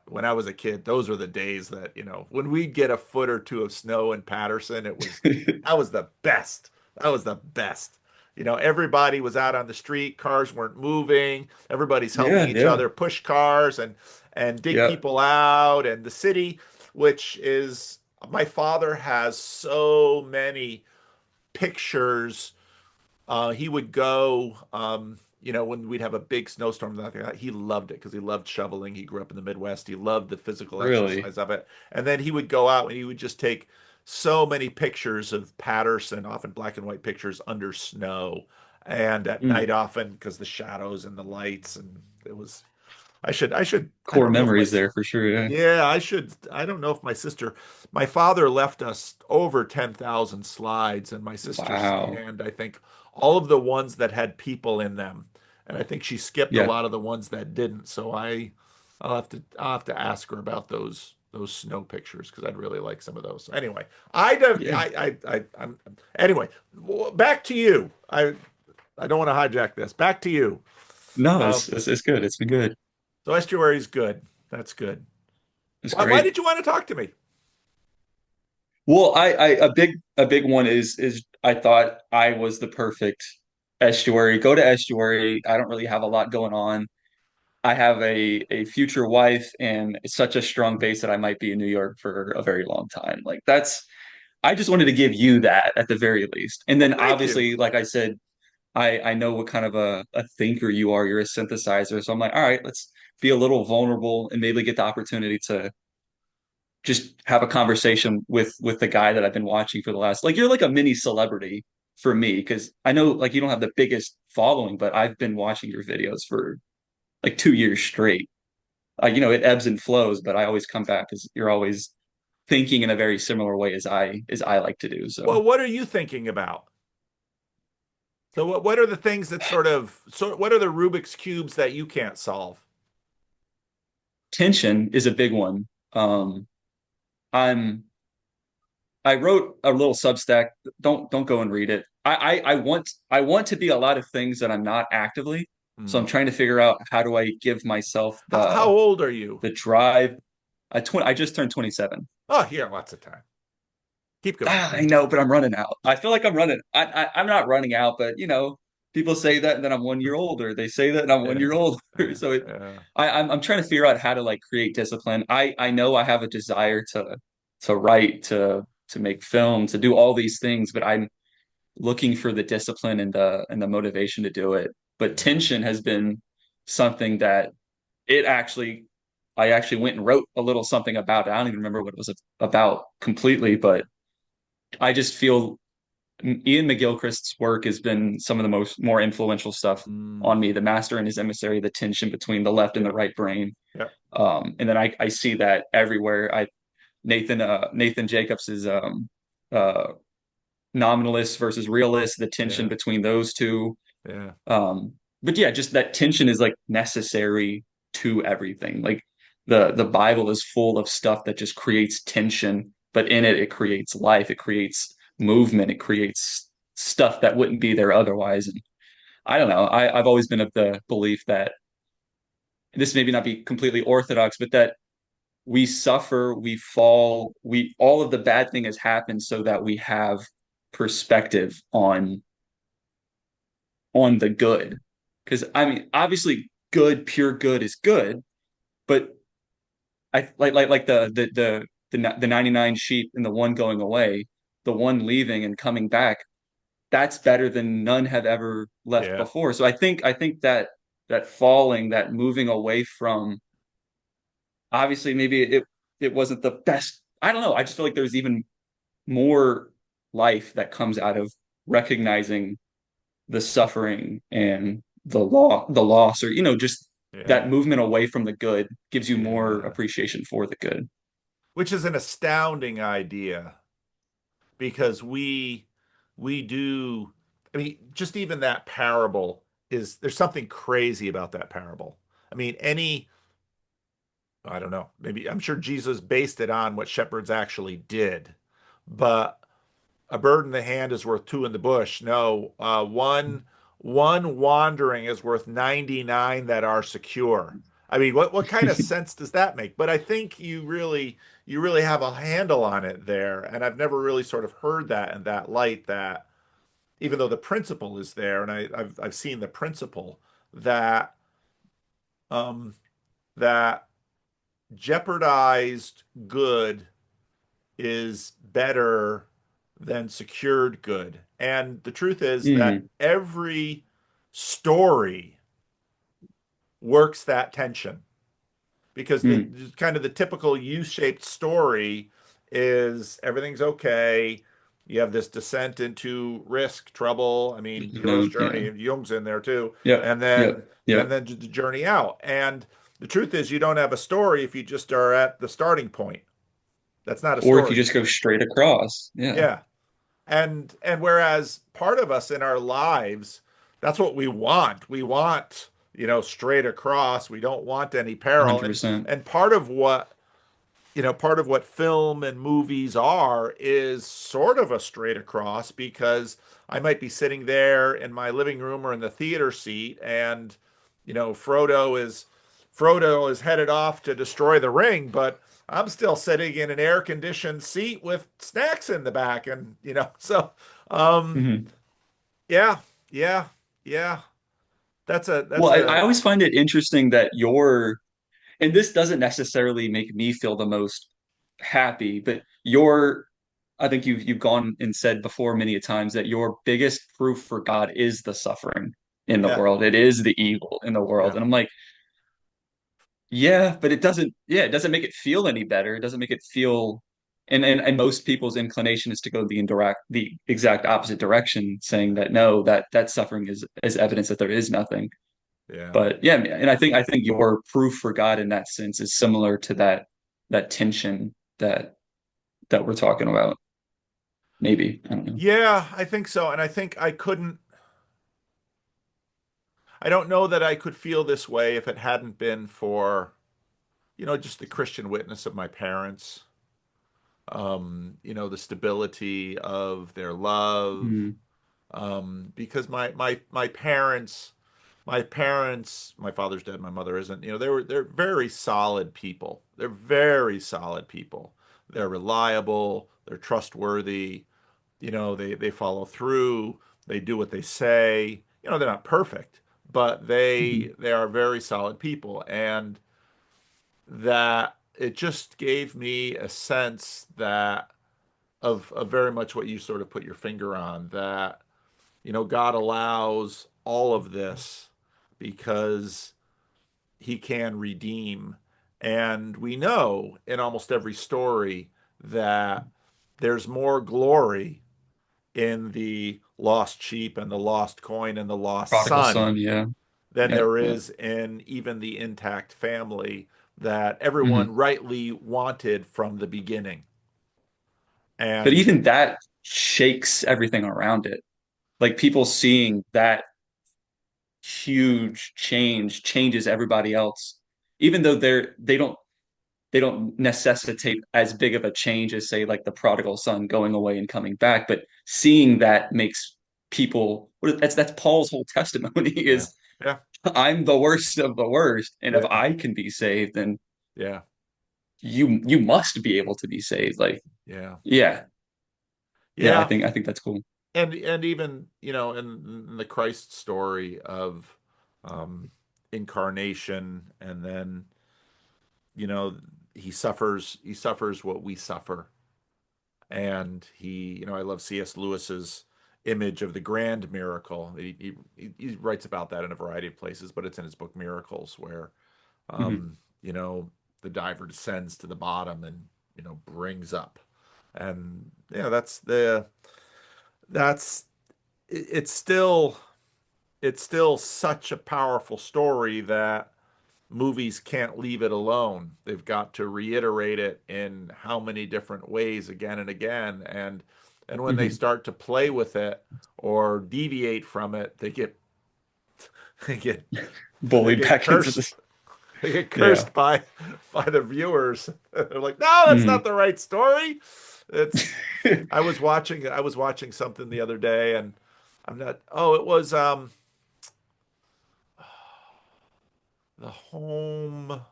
when I was a kid, those were the days that, when we'd get a foot or two of snow in Patterson, that was the best. That was the best. Everybody was out on the street, cars weren't moving, everybody's helping Yeah, each yeah. other push cars and dig Yeah. people out, and the city, which is my father has so many pictures. He would go, when we'd have a big snowstorm like that. He loved it because he loved shoveling. He grew up in the Midwest. He loved the physical Really. exercise of it. And then he would go out and he would just take so many pictures of Patterson, often black and white pictures under snow, and at night Mm. often because the shadows and the lights, and it was. I should. I Core don't know if my memories there for sure. Yeah. yeah, I should. I don't know if my father left us over 10,000 slides, and my sister Wow. scanned, I think, all of the ones that had people in them. And I think she skipped a Yeah. lot of the ones that didn't. So I'll have to ask her about those snow pictures because I'd really like some of those. Anyway, Yeah. anyway, back to you. I don't want to hijack this. Back to you. No, Uh, it's good. It's been good. so estuary is good. That's good. It's Why great. did you want to talk to me? Well, I a big one is I thought I was the perfect Estuary. Go to Estuary. I don't really have a lot going on. I have a future wife and such a strong base that I might be in New York for a very long time. Like that's I just wanted to give you that at the very least. And Well, then thank you. obviously, like I said, I know what kind of a thinker you are. You're a synthesizer. So I'm like, all right, let's be a little vulnerable and maybe get the opportunity to just have a conversation with the guy that I've been watching for the last like you're like a mini celebrity for me because I know like you don't have the biggest following, but I've been watching your videos for like 2 years straight. It ebbs and flows, but I always come back because you're always thinking in a very similar way as I like to do. So Well, what are you thinking about? So what are the things that what are the Rubik's cubes that you can't solve? tension is a big one. I'm I wrote a little Substack. Don't go and read it. I want to be a lot of things that I'm not actively. So Hmm. I'm trying to figure out how do I give myself How old are you? the drive. I just turned 27. Oh, here, lots of time. Keep going. I know, but I'm running out. I feel like I'm running. I'm not running out, but people say that, and then I'm 1 year older. They say that, and I'm 1 year Yeah, older. yeah, So yeah. I'm trying to figure out how to like create discipline. I know I have a desire to write, to make film, to do all these things, but I'm looking for the discipline and the motivation to do it. But Yeah. tension has been something that it actually I actually went and wrote a little something about it. I don't even remember what it was about completely, but I just feel Ian McGilchrist's work has been some of the more influential stuff Mm, on me. The Master and His Emissary, the tension between the left and the yeah, right brain, yeah, and then I see that everywhere. Nathan Jacobs is uh, nominalist versus realist, the tension yeah, between those two. yeah. Um, but yeah, just that tension is like necessary to everything. Like the Bible is full of stuff that just creates tension, but in it creates life, it creates movement, it creates stuff that wouldn't be there otherwise. And I don't know. I've always been of the belief that this maybe not be completely orthodox, but that we suffer, we fall, we all of the bad thing has happened so that we have perspective on the good. Because I mean, obviously, pure good is good, but I like the 99 sheep and the one going away, the one leaving and coming back. That's better than none have ever left Yeah. before. So I think that falling, that moving away from obviously maybe it wasn't the best. I don't know. I just feel like there's even more life that comes out of recognizing the suffering and the loss, or just that Yeah, movement away from the good gives you more yeah. appreciation for the good. Which is an astounding idea because we do, I mean, just even that parable there's something crazy about that parable. I mean, I don't know, maybe I'm sure Jesus based it on what shepherds actually did, but a bird in the hand is worth two in the bush. No, one wandering is worth 99 that are secure. I mean, what kind of sense does that make? But I think you really have a handle on it there, and I've never really sort of heard that in that light. That even though the principle is there, and I've seen the principle that um, that jeopardized good is better than secured good. And the truth is that Mm, every story works that tension because the mm, kind of the typical U-shaped story is everything's okay. You have this descent into risk, trouble. I mean, hero's yeah, journey, and Jung's in there too. yep, And then yep, and yep. then the journey out. And the truth is you don't have a story if you just are at the starting point. That's not a Or if you story. just go straight across, yeah, Yeah. And whereas part of us in our lives, that's what we want. We want, straight across. We don't want any peril. And 100%. and part of what film and movies are is sort of a straight across because I might be sitting there in my living room or in the theater seat and Frodo is headed off to destroy the ring, but I'm still sitting in an air-conditioned seat with snacks in the back and so um Hmm. yeah, yeah. Yeah, that's a Well, that's I a always find it interesting that and this doesn't necessarily make me feel the most happy, but I think you've gone and said before many a times that your biggest proof for God is the suffering in the yeah, world. It is the evil in the world. yeah. And I'm like, yeah, but it doesn't make it feel any better. It doesn't make it feel, and most people's inclination is to go the exact opposite direction, saying that no, that suffering is evidence that there is nothing. Yeah. But yeah, and I think your proof for God in that sense is similar to that tension that we're talking about. Maybe. I don't know. Yeah, I think so. And I think I don't know that I could feel this way if it hadn't been for, just the Christian witness of my parents. The stability of their love. Mm, Because my parents, my father's dead, my mother isn't, they're very solid people. They're very solid people. They're reliable, they're trustworthy. They follow through, they do what they say. They're not perfect, but mhm, they are very solid people, and that it just gave me a sense that of very much what you sort of put your finger on, that God allows all of this because he can redeem. And we know in almost every story that there's more glory in the lost sheep and the lost coin and the lost prodigal son son, yeah. than Yeah, there yeah. is in even the intact family that Mhm. everyone rightly wanted from the beginning. But And even that shakes everything around it. Like people seeing that huge changes everybody else. Even though they don't necessitate as big of a change as say like the prodigal son going away and coming back, but seeing that makes people that's Paul's whole testimony yeah, is yeah, I'm the worst of the worst, and if yeah, I can be saved, then yeah, you must be able to be saved. Like, yeah, yeah, yeah, yeah. I think that's cool. And even in the Christ story of um, incarnation, and then you know he suffers what we suffer, and I love C.S. Lewis's image of the grand miracle. He writes about that in a variety of places, but it's in his book Miracles, where Mhm. um, you know the diver descends to the bottom and brings up, and that's it's still such a powerful story that movies can't leave it alone. They've got to reiterate it in how many different ways again and again. And when they Mhm. start to play with it or deviate from it, they get they Bullied get back into cursed. this. They get Yeah. cursed by the viewers. They're like, no, that's not Mhm. the right story. It's I was watching something the other day, and I'm not. Oh, it was the home.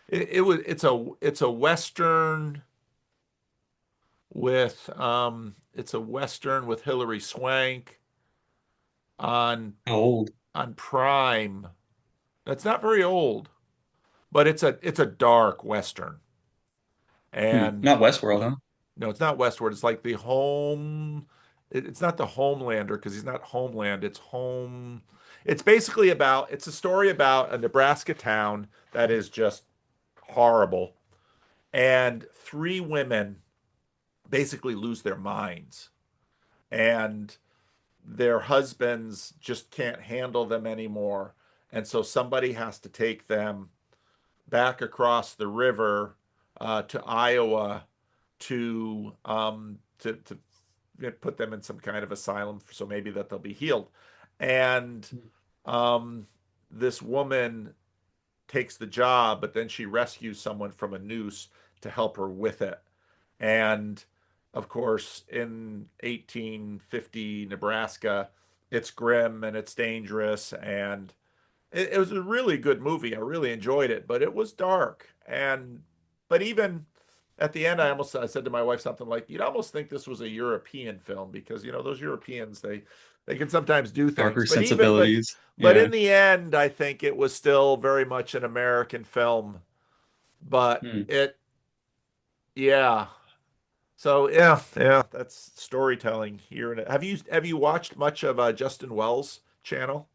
It's a western with Hilary Swank on How old? Prime. It's not very old, but it's a dark western. Hmm. And Not Westworld, huh? no, it's not Westward. It's like the home. It's not the Homelander because he's not Homeland. It's home. It's basically about. It's a story about a Nebraska town that is just horrible, and three women basically lose their minds, and their husbands just can't handle them anymore, and so somebody has to take them back across the river to Iowa to put them in some kind of asylum so maybe that they'll be healed. And um, this woman takes the job, but then she rescues someone from a noose to help her with it. And of course, in 1850 Nebraska, it's grim and it's dangerous, and it was a really good movie. I really enjoyed it, but it was dark. But even at the end, I said to my wife something like, "You'd almost think this was a European film because those Europeans they can sometimes do things, Darker but even sensibilities. but Yeah. in the end, I think it was still very much an American film. But Hmm. yeah. So yeah, that's storytelling here. Have you watched much of Justin Wells' channel?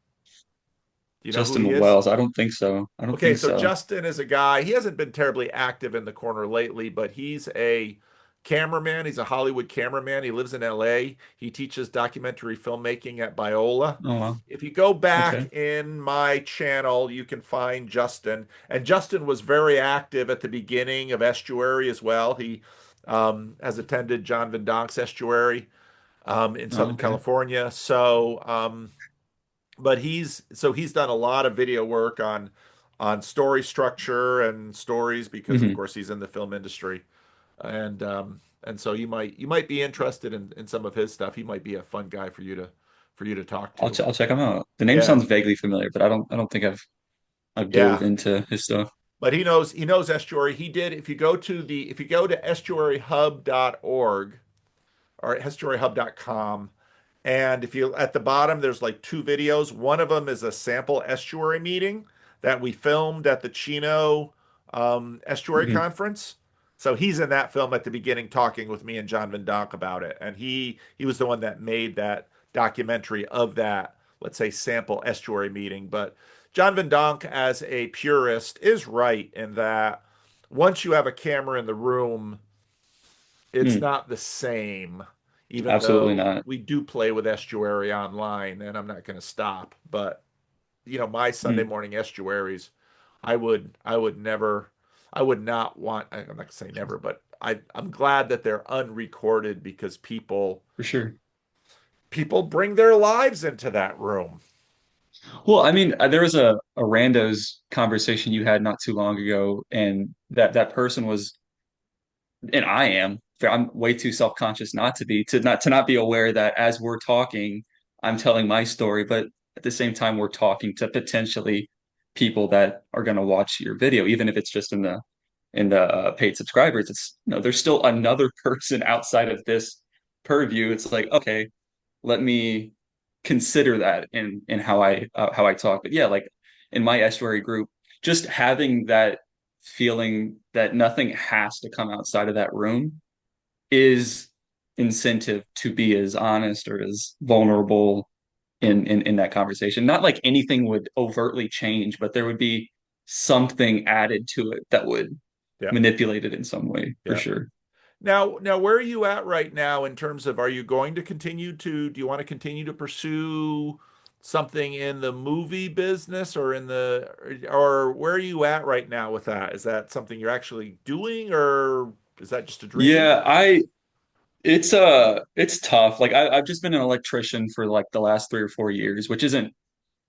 Do you know who he Justin is? Wells. I don't think so. I don't Okay, think so so. Justin is a guy, he hasn't been terribly active in the corner lately, but he's a cameraman. He's a Hollywood cameraman. He lives in LA. He teaches documentary filmmaking at Biola. Oh wow. If you go back Okay. in my channel, you can find Justin. And Justin was very active at the beginning of Estuary as well. He has attended John Van Donk's Estuary in Oh, Southern okay. California. But he's done a lot of video work on story structure and stories because of Hmm. course he's in the film industry and so you might be interested in some of his stuff. He might be a fun guy for you to talk to. I'll check him out. The name Yeah, sounds vaguely familiar, but I don't think I've dove yeah. into his stuff. But he knows estuary. He did. If you go to estuaryhub.org or estuaryhub.com. And if you at the bottom, there's like two videos. One of them is a sample estuary meeting that we filmed at the Chino Estuary Hmm. Conference. So he's in that film at the beginning talking with me and John Van Donk about it. And he was the one that made that documentary of that, let's say, sample estuary meeting. But John Van Donk, as a purist, is right in that once you have a camera in the room, it's Mm, not the same, even absolutely though not. we do play with Estuary online, and I'm not going to stop. But my Sunday Mm, morning estuaries, I would never, I would not want. I'm not going to say never, but I'm glad that they're unrecorded because for sure. people bring their lives into that room. Well, I mean, there was a randos conversation you had not too long ago, and that person was, and I am, I'm way too self-conscious not to be, to not be aware that as we're talking, I'm telling my story, but at the same time, we're talking to potentially people that are going to watch your video, even if it's just in the paid subscribers. It's there's still another person outside of this purview. It's like, okay, let me consider that in how I talk. But yeah, like in my estuary group, just having that feeling that nothing has to come outside of that room is incentive to be as honest or as vulnerable in that conversation. Not like anything would overtly change, but there would be something added to it that would Yeah, manipulate it in some way, for yeah. sure. Now, where are you at right now in terms of are you going to do you want to continue to pursue something in the movie business or where are you at right now with that? Is that something you're actually doing or is that just a dream? Yeah, it's tough. Like I've just been an electrician for like the last 3 or 4 years, which isn't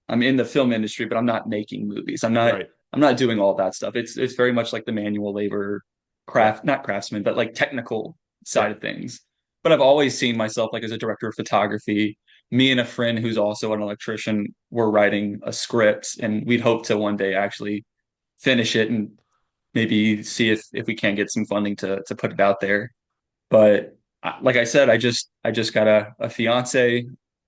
I'm in the film industry, but I'm not making movies. Right. I'm not doing all that stuff. It's very much like the manual labor Yeah. craft, not craftsman, but like technical Yeah. side of things. But I've always seen myself like as a director of photography. Me and a friend who's also an electrician were writing a script, and we'd hope to one day actually finish it and maybe see if we can get some funding to put it out there. But like I said, I just got a fiance.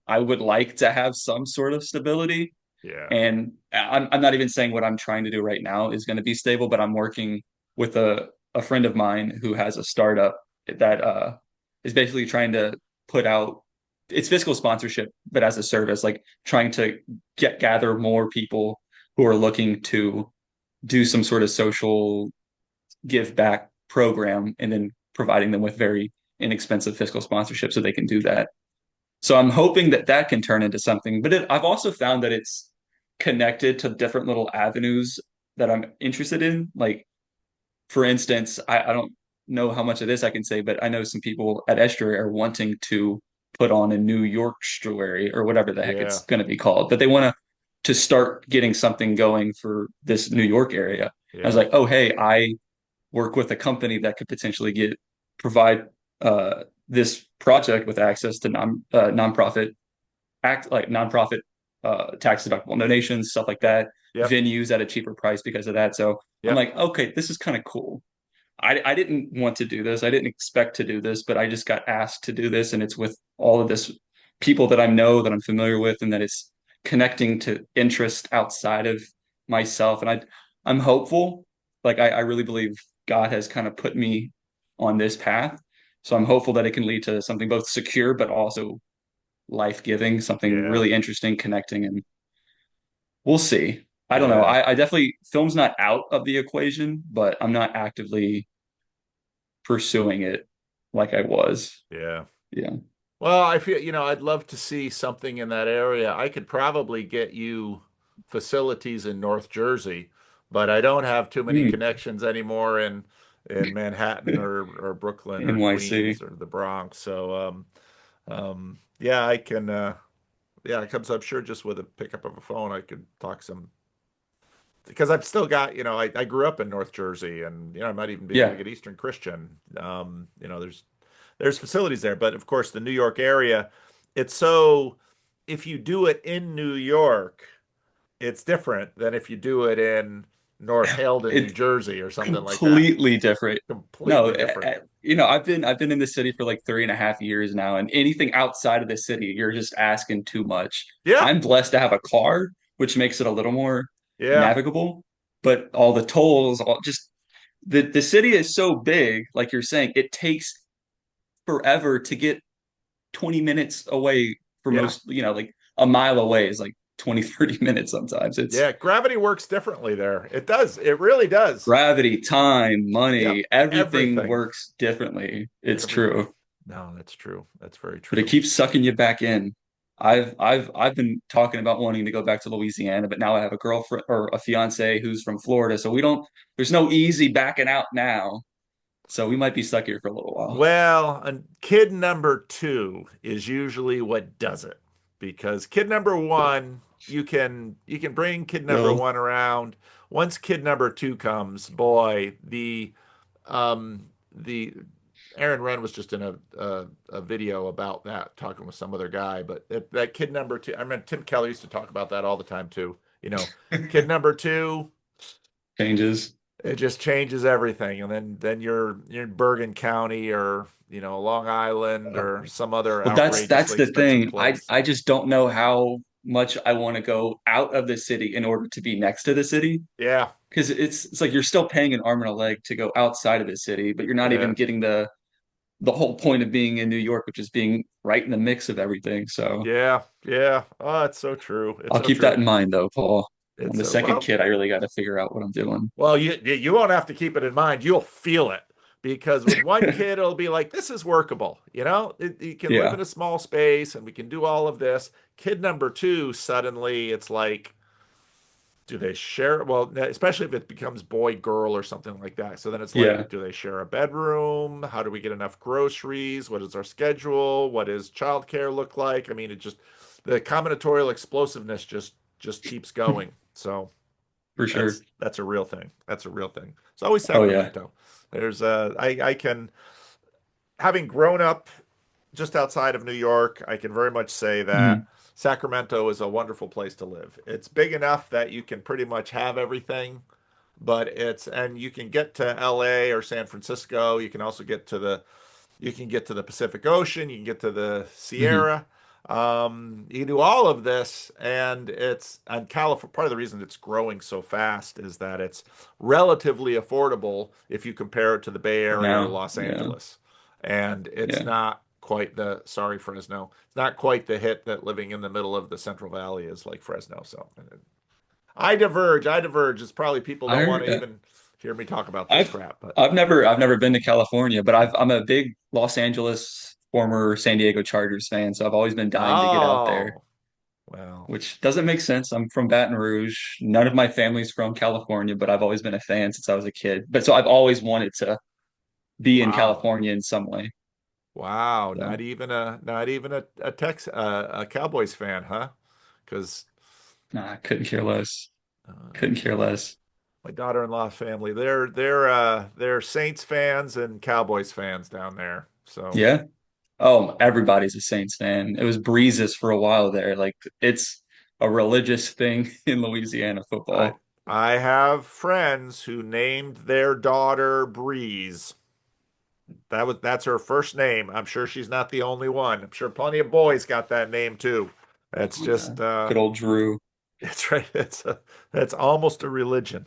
I would like to have some sort of stability. Yeah. And I'm not even saying what I'm trying to do right now is going to be stable, but I'm working with a friend of mine who has a startup that Yeah. is basically trying to put out it's fiscal sponsorship, but as a service, like trying to gather more people who are looking to do some sort of social give back program and then providing them with very inexpensive fiscal sponsorship so they can do that. So I'm hoping that that can turn into something. But I've also found that it's connected to different little avenues that I'm interested in. Like, for instance, I don't know how much of this I can say, but I know some people at Estuary are wanting to put on a New York Estuary or whatever the heck Yeah. it's going to be called. But they want to start getting something going for this New York area. I was Yeah. like, oh, hey, I work with a company that could potentially provide this project with access to nonprofit nonprofit tax deductible donations, stuff like Yep. that, Yep. venues at a cheaper price because of that. So I'm Yep. like, okay, this is kind of cool. I didn't want to do this. I didn't expect to do this, but I just got asked to do this, and it's with all of this people that I know that I'm familiar with, and that it's connecting to interest outside of myself. And I'm hopeful. Like I really believe God has kind of put me on this path. So I'm hopeful that it can lead to something both secure but also life-giving, something Yeah, really interesting, connecting, and we'll see. I don't know. yeah, I definitely film's not out of the equation, but I'm not actively pursuing it like I was. yeah. Yeah. Well, I feel, I'd love to see something in that area. I could probably get you facilities in North Jersey, but I don't have too many Mm. connections anymore in Manhattan or Brooklyn or NYC. Queens or the Bronx. So yeah, I can yeah, it comes I'm sure just with a pickup of a phone I could talk some because I've still got, I grew up in North Jersey and I might even be able to Yeah. get Eastern Christian. There's facilities there, but of course the New York area, it's so if you do it in New York, it's different than if you do it in North Haledon, New It's Jersey or something like that. completely different. No, Completely different. I've been in the city for like 3.5 years now, and anything outside of the city, you're just asking too much. Yeah. I'm blessed to have a car, which makes it a little more Yeah. navigable, but all the tolls, all just the city is so big, like you're saying, it takes forever to get 20 minutes away for Yeah. most, like a mile away is like 20, 30 minutes sometimes. It's Yeah. Gravity works differently there. It does. It really does. gravity, time, Yep. money, everything Everything. works differently. It's Everything. true. No, that's true. That's very But it true. keeps sucking you back in. I've been talking about wanting to go back to Louisiana, but now I have a girlfriend or a fiance who's from Florida, so we don't there's no easy backing out now. So we might be stuck here for a little while. Well, kid number two is usually what does it because kid number one, you can bring kid number So one around. Once kid number two comes, boy, the Aaron Wren was just in a video about that, talking with some other guy. But that kid number two, I mean, Tim Keller used to talk about that all the time too. Kid number two, changes. it just changes everything. And then you're in Bergen County or Long Island or some other Well, that's outrageously the expensive thing. place. I just don't know how much I want to go out of the city in order to be next to the city. Yeah, Because it's like you're still paying an arm and a leg to go outside of the city, but you're not even yeah, getting the whole point of being in New York, which is being right in the mix of everything. So yeah, yeah. Oh, it's so true. It's I'll so keep that true. in mind though, Paul. On It's the second well, kid, I really got to figure out what I'm doing. well, you won't have to keep it in mind. You'll feel it because with one kid, it'll be like this is workable. You can live Yeah, in a small space and we can do all of this. Kid number two, suddenly it's like do they share well especially if it becomes boy girl or something like that, so then it's yeah, like do they share a bedroom, how do we get enough groceries, what is our schedule, what does childcare look like, I mean it just the combinatorial explosiveness just keeps going, so for that's sure. that's a real thing, that's a real thing. It's always Oh yeah. Sacramento. There's I can having grown up just outside of New York, I can very much say that Mhm. Sacramento is a wonderful place to live. It's big enough that you can pretty much have everything, but and you can get to LA or San Francisco. You can get to the Pacific Ocean. You can get to the Mhm. Sierra. You can do all of this, and California. Part of the reason it's growing so fast is that it's relatively affordable if you compare it to the Bay For Area or now, Los yeah, Angeles, and it's yeah. not quite the sorry Fresno. It's not quite the hit that living in the middle of the Central Valley is like Fresno. So I diverge. I diverge. It's probably people don't want I to even hear me talk about this I've crap, but I've never been to California, but I'm a big Los Angeles, former San Diego Chargers fan, so I've always been dying to get out there, oh, well, which doesn't make sense. I'm from Baton Rouge. None of my family's from California, but I've always been a fan since I was a kid. But so I've always wanted to be in wow. California in some way. Wow, So not even a a Cowboys fan, huh? Because nah, couldn't care less. Couldn't care yeah, less. my daughter-in-law family, they're Saints fans and Cowboys fans down there. So Yeah. Oh, everybody's a Saints fan. It was Breezes for a while there. Like it's a religious thing in Louisiana I football. I have friends who named their daughter Breeze. That's her first name. I'm sure she's not the only one. I'm sure plenty of boys got that name too. That's Yeah. just Good old Drew. it's right. That's almost a religion.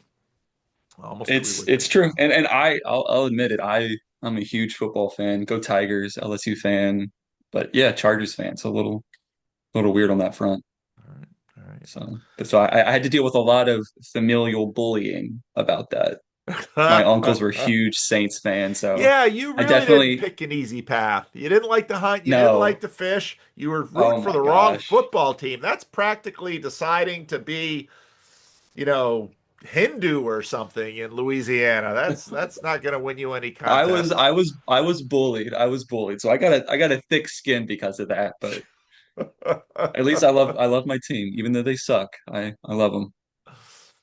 Almost a It's religion. true. And I'll admit it. I'm a huge football fan. Go Tigers, LSU fan. But yeah, Chargers fan. So a little weird on that front. All right. So I had to deal with a lot of familial bullying about that. My All uncles were right. huge Saints fans, so Yeah, you I really didn't definitely pick an easy path. You didn't like to hunt, you didn't like no. to fish, you were Oh rooting for my the wrong gosh. football team. That's practically deciding to be, you know, Hindu or something in Louisiana. That's not going to win you any I was contests. I was I was bullied. I was bullied. So I got a thick skin because of that, but at least I love my team even though they suck. I love them.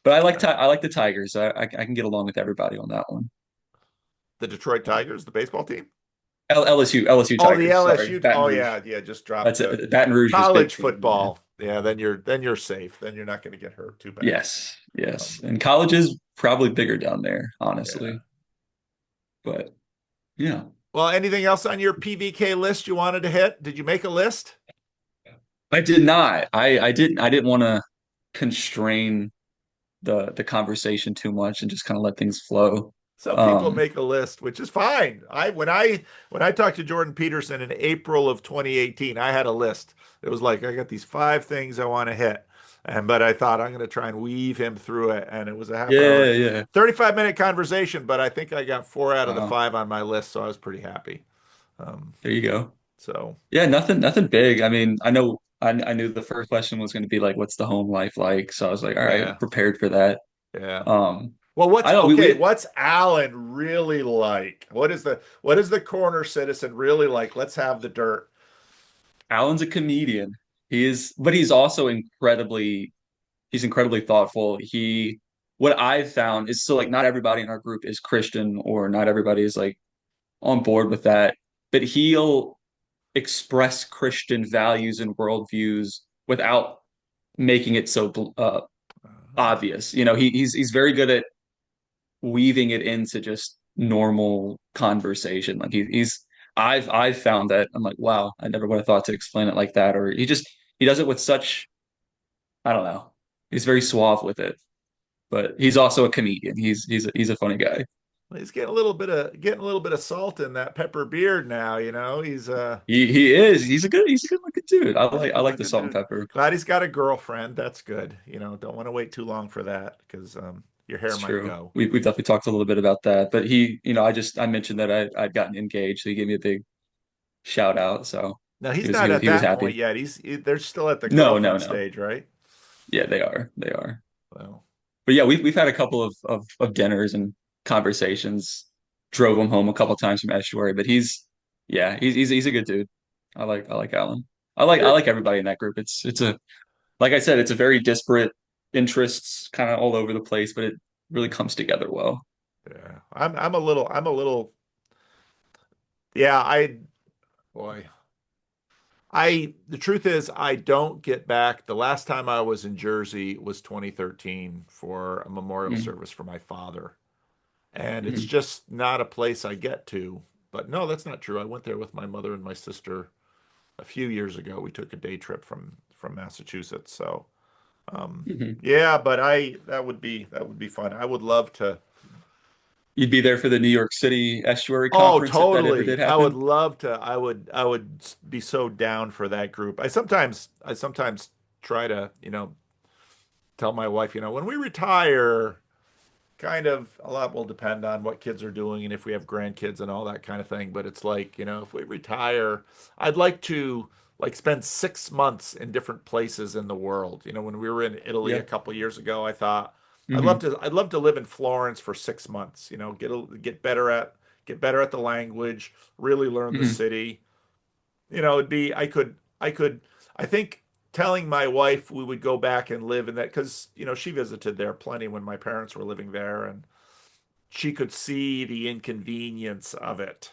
But I like the Tigers. I can get along with everybody on that one. The Detroit Tigers, the baseball team? LSU Oh, the Tigers. Sorry, LSU. Baton Oh Rouge. yeah, yeah, just dropped That's the it. Baton Rouge was big college team. Yeah. football. Yeah, then you're safe. Then you're not going to get hurt too bad. Yes, yes. Um, And college is probably bigger down there, yeah. honestly. But yeah, Well, anything else on your PVK list you wanted to hit? Did you make a list? I did not. I didn't want to constrain the conversation too much and just kind of let things flow. Some people Um, make a list, which is fine. When I talked to Jordan Peterson in April of 2018, I had a list. It was like I got these 5 things I want to hit. But I thought I'm going to try and weave him through it. And it was a half yeah, hour, yeah. 35-minute conversation, but I think I got 4 out of the Wow. 5 on my list, so I was pretty happy. Um, There you go. so Yeah, nothing big. I mean, I knew the first question was going to be like, what's the home life like? So I was like, all right, yeah, prepared for that. yeah. Um, Well, I don't. We what's Alan really like? What is the corner citizen really like? Let's have the dirt. Alan's a comedian. But he's incredibly thoughtful. What I've found is so like not everybody in our group is Christian or not everybody is like on board with that, but he'll express Christian values and worldviews without making it so Uh, obvious. He's very good at weaving it into just normal conversation. Like I've found that I'm like, wow, I never would have thought to explain it like that. Or he does it with such, I don't know. He's very suave with it, but he's also a comedian. He's a funny guy. he's getting a little bit of salt in that pepper beard now, He's a good looking dude. I he's a like I good like the looking salt and dude. pepper. Glad he's got a girlfriend. That's good. Don't want to wait too long for that because your hair It's might true. go. We've definitely talked a little bit about that. But I mentioned that I'd gotten engaged, so he gave me a big shout out. So No, he he's was he not was, at he was that point happy. yet. They're still at the No, no, girlfriend no. stage, right? Yeah, they are. They are. Well, But yeah, we've had a couple of dinners and conversations. Drove him home a couple times from Estuary, but he's a good dude. I like Alan. I you're like everybody in that group. It's a like I said, it's a very disparate interests, kind of all over the place, but it really comes together well. yeah. I'm a little yeah, boy. The truth is I don't get back. The last time I was in Jersey was 2013 for a memorial Mm-hmm. service for my father. And it's Mm-hmm. just not a place I get to. But no, that's not true. I went there with my mother and my sister a few years ago. We took a day trip from Massachusetts. So, Mm-hmm. yeah, but I that would be fun. I would love to. You'd be there for the New York City Estuary Oh, Conference if that ever totally. did I would happen. love to. I would be so down for that group. I sometimes try to, tell my wife, when we retire, kind of a lot will depend on what kids are doing and if we have grandkids and all that kind of thing. But it's like, if we retire, I'd like to like spend 6 months in different places in the world. When we were in Italy a Yeah. couple years ago, I thought I'd love Hmm. to I'd love to live in Florence for 6 months, get better at the language, really learn the Hmm. city. It'd be I think telling my wife we would go back and live in that because she visited there plenty when my parents were living there and she could see the inconvenience of it.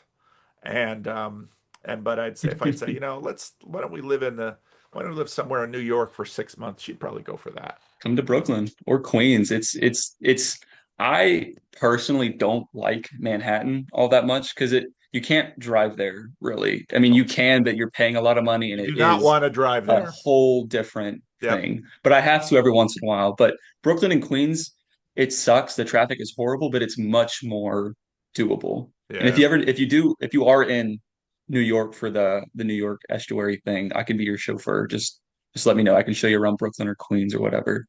And but I'd say if I'd say, let's why don't we live in the want to live somewhere in New York for 6 months, she'd probably go for that. Come to Brooklyn or Queens. It's I personally don't like Manhattan all that much because it you can't drive there really. I mean, you can, but you're paying a lot of money and You it do not is want to drive a there. whole different Yep. thing. But I have to every once in a while. But Brooklyn and Queens, it sucks. The traffic is horrible, but it's much more doable. And Yeah. if you are in New York for the New York Estuary thing, I can be your chauffeur. Just let me know. I can show you around Brooklyn or Queens or whatever.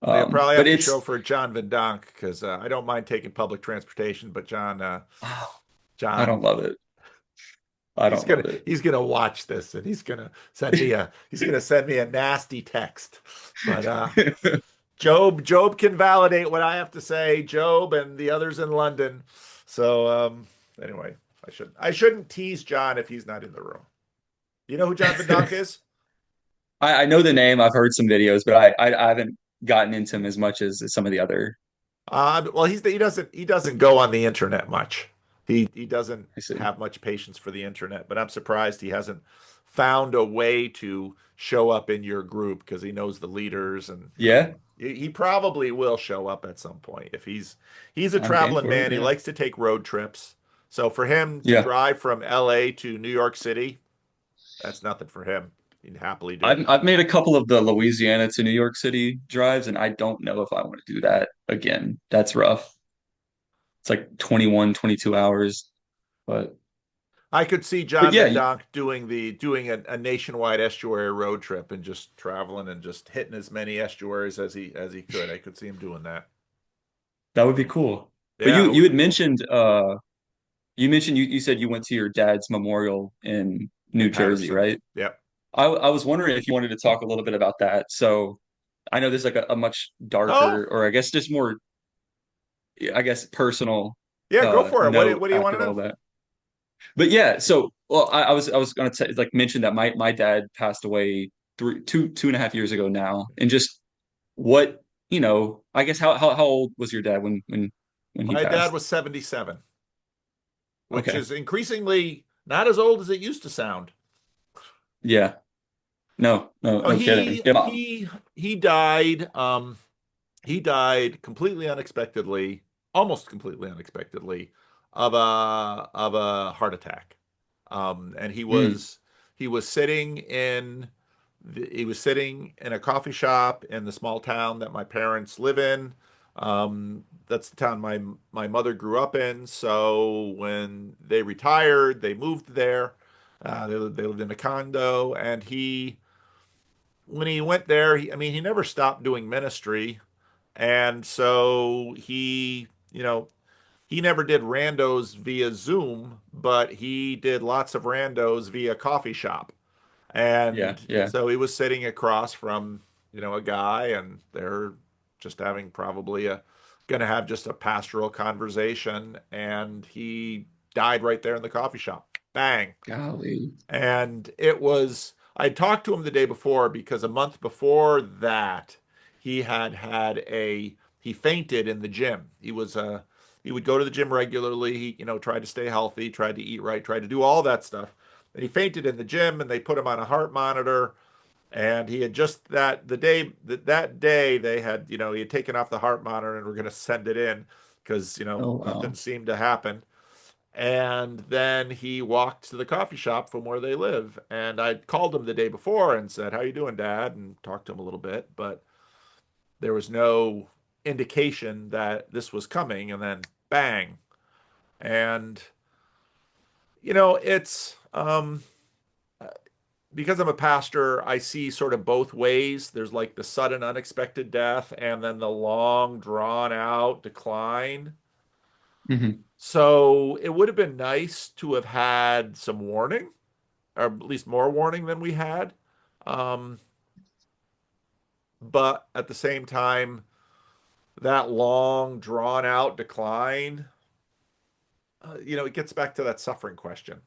Well, you'll probably But have to it's chauffeur John Van Donk because I don't mind taking public transportation, but oh, I John, don't love it. I he's don't gonna love it. he's gonna watch this and he's gonna send me a nasty text. But Job can validate what I have to say. Job and the others in London. So anyway, I shouldn't tease John if he's not in the room. You know who John Van Donk is? I know the name. I've heard some videos, but I haven't gotten into him as much as some of the other. Well, he doesn't go on the internet much. He doesn't I see. have much patience for the internet, but I'm surprised he hasn't found a way to show up in your group because he knows the leaders and Yeah, he probably will show up at some point if he's a I'm game traveling for it. man. He Yeah, likes to take road trips. So for him to yeah. drive from LA to New York City, that's nothing for him. He'd happily do it. I've made a couple of the Louisiana to New York City drives, and I don't know if I want to do that again. That's rough. It's like 21, 22 hours. But I could see but John yeah, Van Donk doing a nationwide estuary road trip and just traveling and just hitting as many estuaries as he could. I could see him doing that. that would be cool. But Yeah, it you would had be cool. mentioned you said you went to your dad's memorial in In New Jersey, Patterson. right? Yep. I was wondering if you wanted to talk a little bit about that. So I know there's like a much Oh, darker, or I guess just more, I guess, personal yeah, go for it. note What do you want to after all know? that. But yeah, so well, I was gonna say like mention that my dad passed away 2.5 years ago now, and just what I guess how old was your dad when he My dad passed? was 77, which Okay, is increasingly not as old as it used to sound. yeah, No, no kidding. Yeah, he died. He died completely unexpectedly, almost completely unexpectedly, of a heart attack. And mm, he was sitting in a coffee shop in the small town that my parents live in. That's the town my mother grew up in. So when they retired, they moved there. They lived in a condo, and when he went there, I mean, he never stopped doing ministry. And so he never did randos via Zoom, but he did lots of randos via coffee shop. yeah, And yeah. so he was sitting across from, a guy, and they're just having probably going to have just a pastoral conversation. And he died right there in the coffee shop. Bang. Golly. And I talked to him the day before because a month before that, he fainted in the gym. He would go to the gym regularly. He, tried to stay healthy, tried to eat right, tried to do all that stuff. And he fainted in the gym and they put him on a heart monitor. And he had just that day they had, he had taken off the heart monitor and were going to send it in because, Oh nothing wow. seemed to happen. And then he walked to the coffee shop from where they live. And I called him the day before and said, "How you doing, Dad?" and talked to him a little bit, but there was no indication that this was coming. And then bang. And it's because I'm a pastor, I see sort of both ways. There's like the sudden unexpected death and then the long drawn out decline. Hmm. So it would have been nice to have had some warning, or at least more warning than we had. Um, but at the same time, that long, drawn out decline, it gets back to that suffering question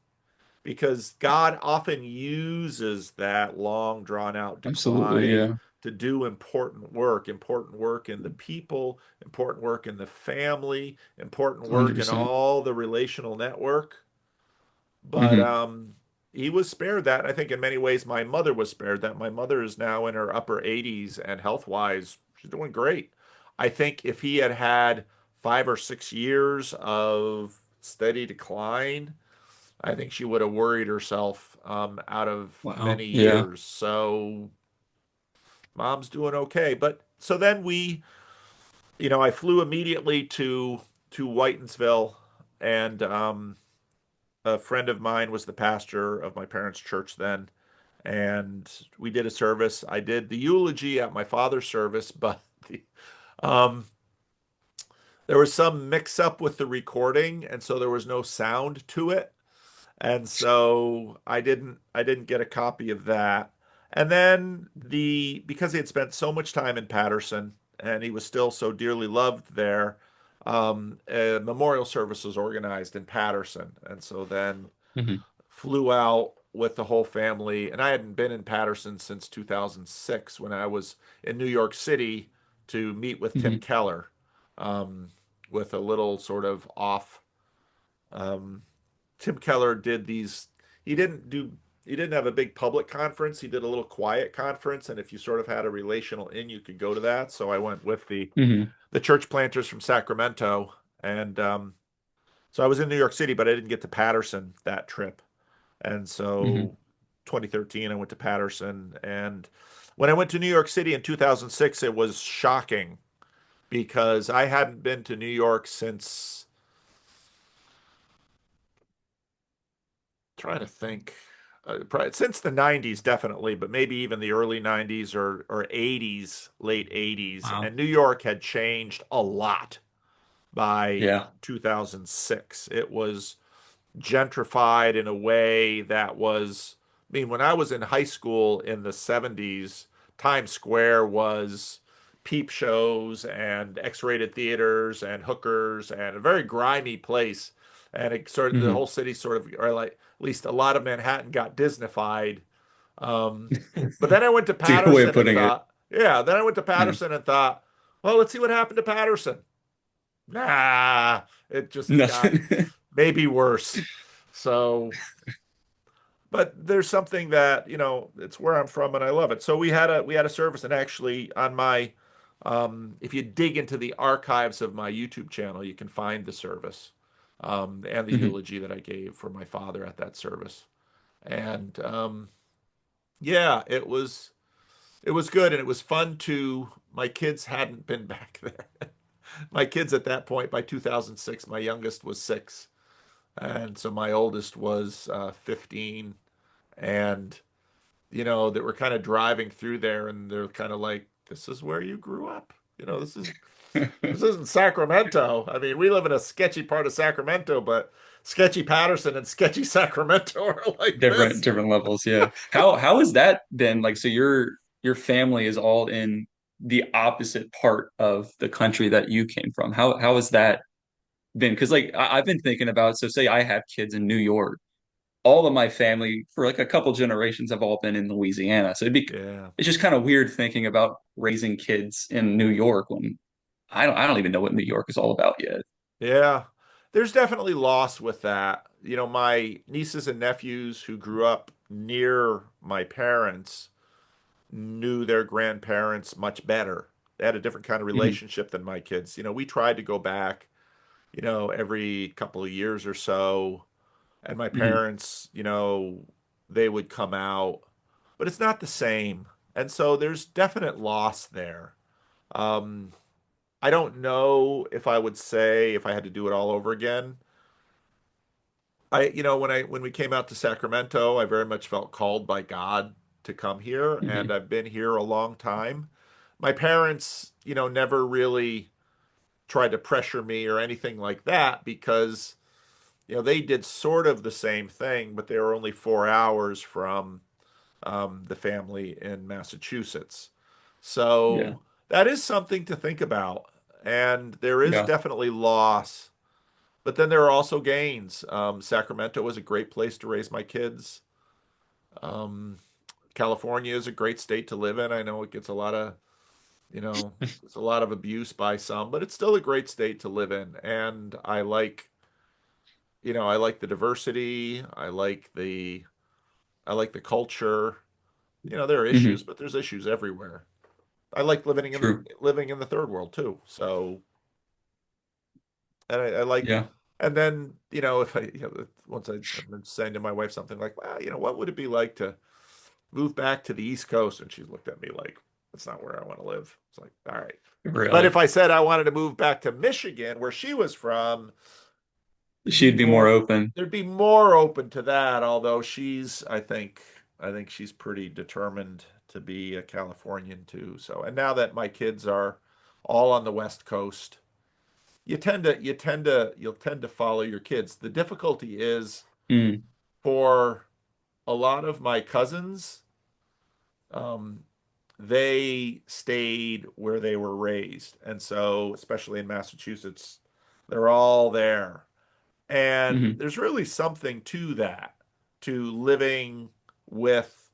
because God often uses that long, drawn out Absolutely, decline yeah. to do important work in the people, important work in the family, important work in 100%. all the relational network. But Hmm. he was spared that. I think in many ways my mother was spared that. My mother is now in her upper 80s and health-wise, she's doing great. I think if he had had 5 or 6 years of steady decline, I think she would have worried herself out of Wow. many Yeah. years. So mom's doing okay. But so then I flew immediately to Whitensville, and a friend of mine was the pastor of my parents' church then, and we did a service. I did the eulogy at my father's service, but um, there was some mix up with the recording, and so there was no sound to it. And so I didn't get a copy of that. And then because he had spent so much time in Patterson and he was still so dearly loved there, a memorial service was organized in Patterson. And so then Hmm. flew out with the whole family. And I hadn't been in Patterson since 2006 when I was in New York City to meet with Tim Hmm. Keller, um, with a little sort of off. Um, Tim Keller did these. He didn't do. He didn't have a big public conference. He did a little quiet conference, and if you sort of had a relational in, you could go to that. So I went with Hmm. the church planters from Sacramento, and so I was in New York City, but I didn't get to Patterson that trip. And Hmm. so 2013, I went to Patterson, and when I went to New York City in 2006, it was shocking because I hadn't been to New York since, trying to think. Probably since the 90s, definitely, but maybe even the early 90s or 80s, late 80s. Wow. And New York had changed a lot by Yeah. 2006. It was gentrified in a way that was, I mean, when I was in high school in the 70s, Times Square was peep shows and X-rated theaters and hookers and a very grimy place. And it sort of, the Hmm. whole city sort of, or like at least a lot of Manhattan got Disneyfied. Um, but then I went to It's a good way of Patterson and putting it. thought, yeah, then I went to Yeah. Patterson and thought, well, let's see what happened to Patterson. Nah, it just got Nothing. maybe worse. So, but there's something that, it's where I'm from and I love it. So we had a service, and actually on my if you dig into the archives of my YouTube channel, you can find the service, and the Hmm. eulogy that I gave for my father at that service. And yeah, it was good, and it was fun to my kids hadn't been back there. My kids at that point, by 2006, my youngest was 6, and so my oldest was 15. And that we're kind of driving through there, and they're kind of like, this is where you grew up. This isn't Sacramento. I mean, we live in a sketchy part of Sacramento, but sketchy Patterson and sketchy Sacramento are like Different this. different levels, yeah. How is that then? Like, so your family is all in the opposite part of the country that you came from. How has that been? Because like I've been thinking about, so say I have kids in New York, all of my family for like a couple generations have all been in Louisiana. So Yeah. it's just kind of weird thinking about raising kids in New York when I don't even know what New York is all about yet. Yeah. There's definitely loss with that. My nieces and nephews who grew up near my parents knew their grandparents much better. They had a different kind of Hmm. relationship than my kids. We tried to go back, every couple of years or so. And my Hmm. parents, they would come out, but it's not the same. And so there's definite loss there. Um, I don't know if I would say if I had to do it all over again. When we came out to Sacramento, I very much felt called by God to come here, and Hmm. I've been here a long time. My parents, never really tried to pressure me or anything like that because they did sort of the same thing, but they were only 4 hours from the family in Massachusetts. Yeah. So that is something to think about. And there is Yeah. definitely loss, but then there are also gains. Sacramento is a great place to raise my kids. Um, California is a great state to live in. I know it gets it's a lot of abuse by some, but it's still a great state to live in. And I like the diversity. I like the I like the culture. You know, there are issues, Hmm. but there's issues everywhere. I like True. living in the third world too. So, and I like, Yeah. and then, you know, if I, you know, once I've been saying to my wife something like, well, you know, what would it be like to move back to the East Coast? And she's looked at me like, that's not where I want to live. It's like, all right. But if Really. I said I wanted to move back to Michigan, where she was from, there'd be She'd be more more, open. there'd be more open to that. Although I think she's pretty determined to be a Californian too. So, and now that my kids are all on the West Coast, you'll tend to follow your kids. The difficulty is Mm. for a lot of my cousins, um, they stayed where they were raised. And so, especially in Massachusetts, they're all there. And Hmm. there's really something to that, to living with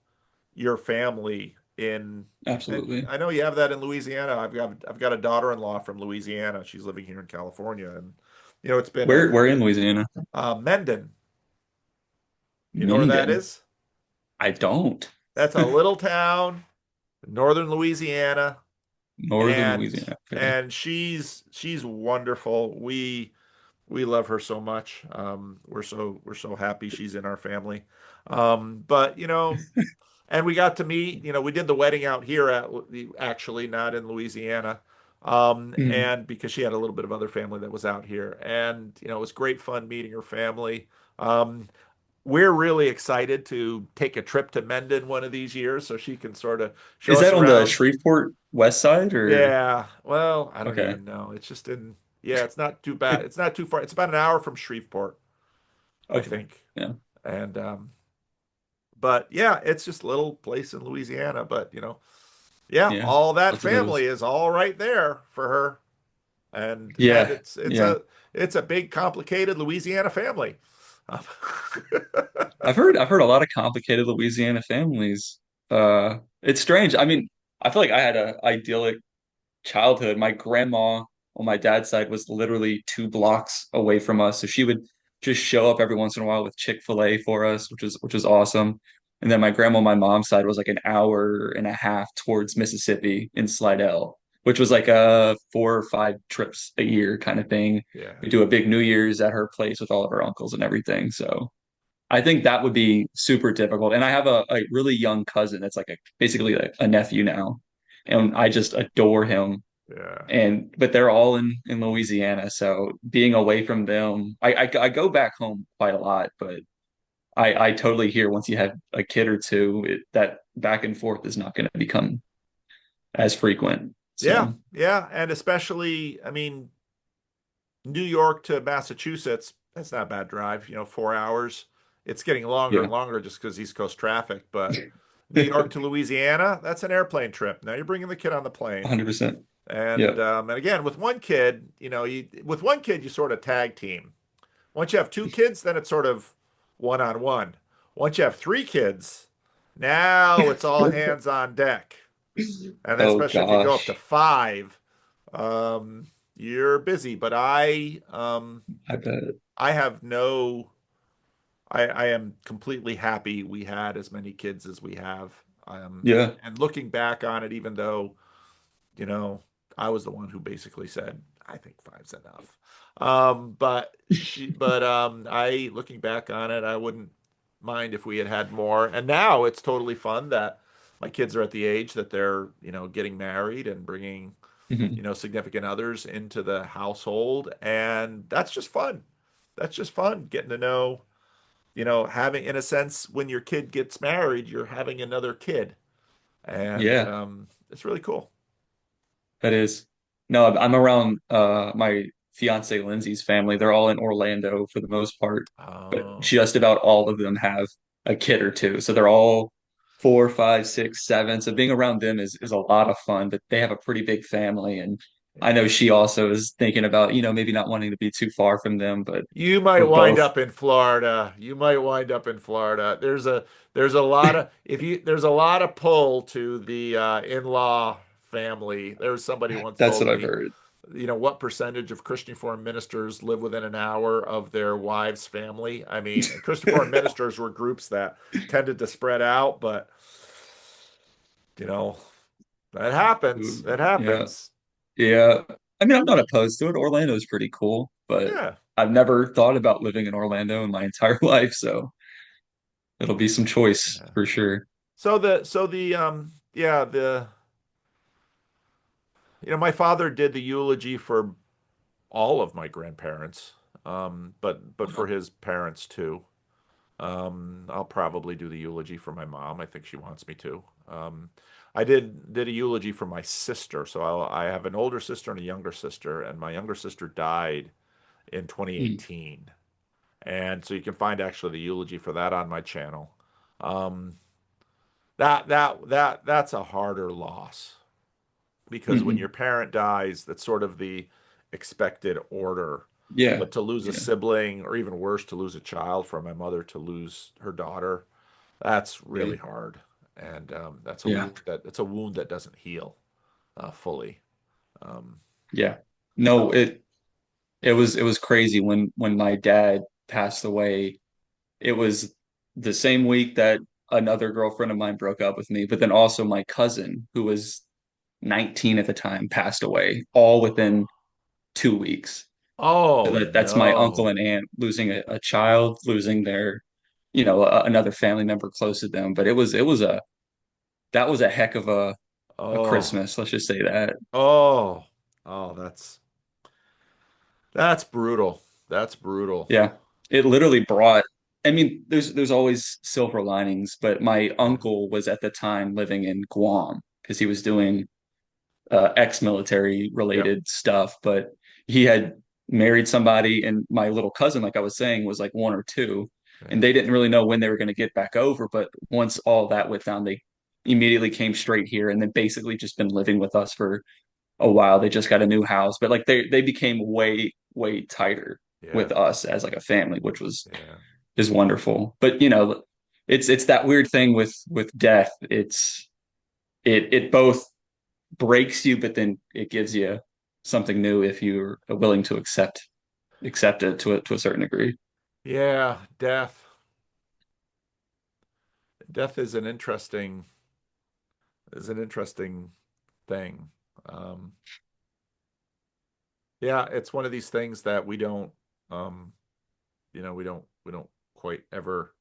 your family in, and Absolutely. I know you have that in Louisiana. I've got a daughter-in-law from Louisiana. She's living here in California, and you know it's been a Where in Louisiana? Mendon. You know where that Minden. is? I don't. That's a little town, northern Louisiana, Northern Louisiana. Okay. and she's wonderful. We love her so much. We're so happy she's in our family. But you know, and we got to meet. You know, we did the wedding out here at actually not in Louisiana, Mhm. and because she had a little bit of other family that was out here, and you know, it was great fun meeting her family. Um, we're really excited to take a trip to Mendon one of these years so she can sort of show Is us that on the around. Shreveport west side or Yeah, well, I don't okay. even know. It's just in, yeah, it's not too bad. It's not too far. It's about an hour from Shreveport, I Okay. think. Yeah. And but yeah, it's just a little place in Louisiana, but you know, yeah, Yeah. all that That's what it is. family is all right there for her. And Yeah. Yeah. it's a big complicated Louisiana family. Um, I've heard a lot of complicated Louisiana families. It's strange. I mean, I feel like I had a idyllic childhood. My grandma on my dad's side was literally 2 blocks away from us, so she would just show up every once in a while with Chick-fil-A for us, which is awesome. And then my grandma on my mom's side was like an hour and a half towards Mississippi in Slidell, which was like a 4 or 5 trips a year kind of thing. yeah. We do a big New Year's at her place with all of her uncles and everything. So I think that would be super difficult. And I have a really young cousin that's like basically a nephew now, and I just adore him. Yeah. And but they're all in Louisiana, so being away from them, I go back home quite a lot, but I totally hear once you have a kid or two, that back and forth is not going to become as frequent. Yeah. So Yeah. And especially, I mean, New York to Massachusetts, that's not a bad drive, you know, 4 hours. It's getting longer yeah, and longer just because East Coast traffic. But New York to Louisiana, that's an airplane trip. Now you're bringing the kid on the plane. 100%. Yeah, And again, with one kid, you know, with one kid, you sort of tag team. Once you have two kids, then it's sort of one on one. Once you have three kids, now it's all hands on deck. And then oh especially if you go up to gosh, five, you're busy. But I bet. I have no, I am completely happy we had as many kids as we have. Yeah. And looking back on it, even though, you know, I was the one who basically said, I think five's enough. I, looking back on it, I wouldn't mind if we had had more. And now it's totally fun that my kids are at the age that they're, you know, getting married and bringing, you Mhm. know, significant others into the household. And that's just fun. That's just fun getting to know, you know, having, in a sense, when your kid gets married, you're having another kid. And Yeah. it's really cool. That is. No, I'm around my fiance Lindsay's family. They're all in Orlando for the most part, but Oh, just about all of them have a kid or two. So they're all 4, 5, 6, 7. So being around them is a lot of fun, but they have a pretty big family. And I know yeah. she also is thinking about, maybe not wanting to be too far from them, but You might we're wind both up in Florida. You might wind up in Florida. There's a lot of if you there's a lot of pull to the in-law family. There was somebody once that's told what I've me heard. what percentage of Christian Reformed ministers live within an hour of their wives' family? I mean, Christian Reformed ministers were groups that tended to spread out, but you know, that happens. It Yeah. happens. Yeah. I mean, I'm not opposed to it. Orlando's pretty cool, but Yeah. I've never thought about living in Orlando in my entire life, so it'll be some choice Yeah. for sure. Yeah, my father did the eulogy for all of my grandparents, but for Wow. his parents too. I'll probably do the eulogy for my mom. I think she wants me to. I did a eulogy for my sister. So I have an older sister and a younger sister, and my younger sister died in Hmm. 2018. And so you can find actually the eulogy for that on my channel. Um, that's a harder loss because when your Hmm. parent dies, that's sort of the expected order. Yeah. But to lose a Yeah. sibling, or even worse, to lose a child, from my mother to lose her daughter, that's really Right. hard, and Yeah. that's a wound that doesn't heal fully. Um, Yeah. No, so, it was crazy when my dad passed away. It was the same week that another girlfriend of mine broke up with me, but then also my cousin, who was 19 at the time, passed away, all within 2 weeks. So oh that's my uncle no, and aunt losing a child, losing their, another family member close to them. But that was a heck of a oh, Christmas. Let's just say that. oh, oh, that's brutal. That's brutal. Yeah. It literally brought, I mean, there's always silver linings, but my Yeah, uncle was at the time living in Guam because he was doing ex-military yep, related stuff, but he had married somebody, and my little cousin, like I was saying, was like one or two, and yeah, they didn't really know when they were going to get back over. But once all that went down, they immediately came straight here, and then basically just been living with us for a while. They just got a new house, but like they became way tighter yeah, with us as like a family, which was yeah, is wonderful. But it's that weird thing with death. It both breaks you, but then it gives you something new if you're willing to accept it to a certain degree. yeah. Death is an interesting thing. Um, yeah, it's one of these things that um, we don't quite ever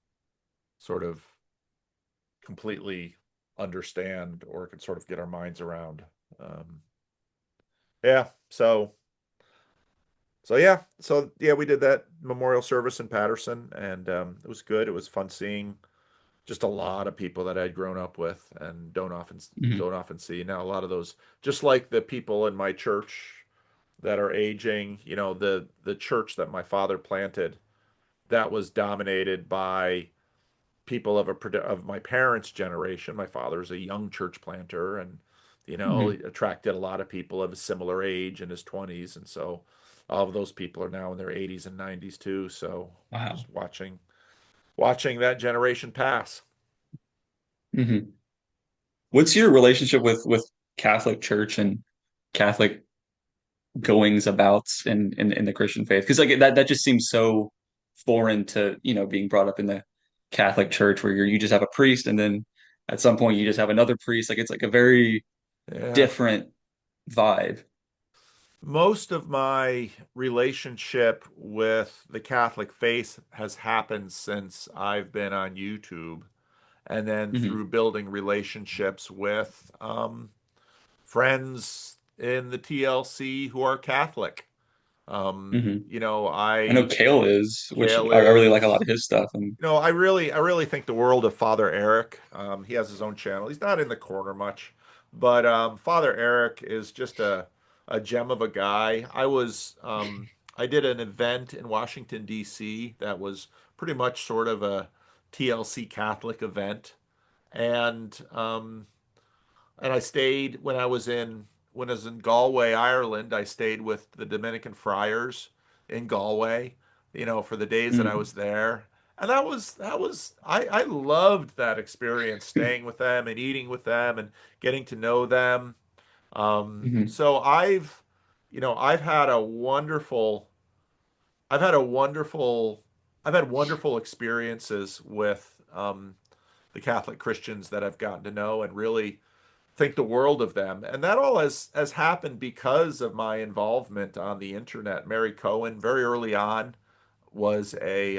sort of completely understand or can sort of get our minds around. Um, yeah, so we did that memorial service in Patterson, and it was good. It was fun seeing just a lot of people that I'd grown up with and Hmm. don't often see now. A lot of those, just like the people in my church that are aging. The church that my father planted, that was dominated by people of my parents' generation. My father's a young church planter, and he Hmm. attracted a lot of people of a similar age in his 20s, and so all of those people are now in their 80s and 90s too. So Wow. just watching that generation pass. Hmm. What's your relationship with Catholic Church and Catholic goings abouts in the Christian faith? Because like that just seems so foreign to being brought up in the Catholic Church, where you just have a priest, and then at some point you just have another priest. Like it's like a very Yeah. different vibe. Most of my relationship with the Catholic faith has happened since I've been on YouTube, and then Hmm. through building relationships with friends in the TLC who are Catholic. Hmm. I know I Kale is, which Kale I really like a lot is. of his stuff. And I really think the world of Father Eric. He has his own channel. He's not in the corner much, but Father Eric is just a gem of a guy. I did an event in Washington D.C. that was pretty much sort of a TLC Catholic event, and I stayed when I was in Galway, Ireland. I stayed with the Dominican friars in Galway, for the days that I mm, was there. And I loved that experience, staying with them and eating with them and getting to know them. mhm, So I've had a wonderful, I've had a wonderful, I've had wonderful experiences with the Catholic Christians that I've gotten to know and really think the world of them. And that all has happened because of my involvement on the internet. Mary Cohen, very early on, was I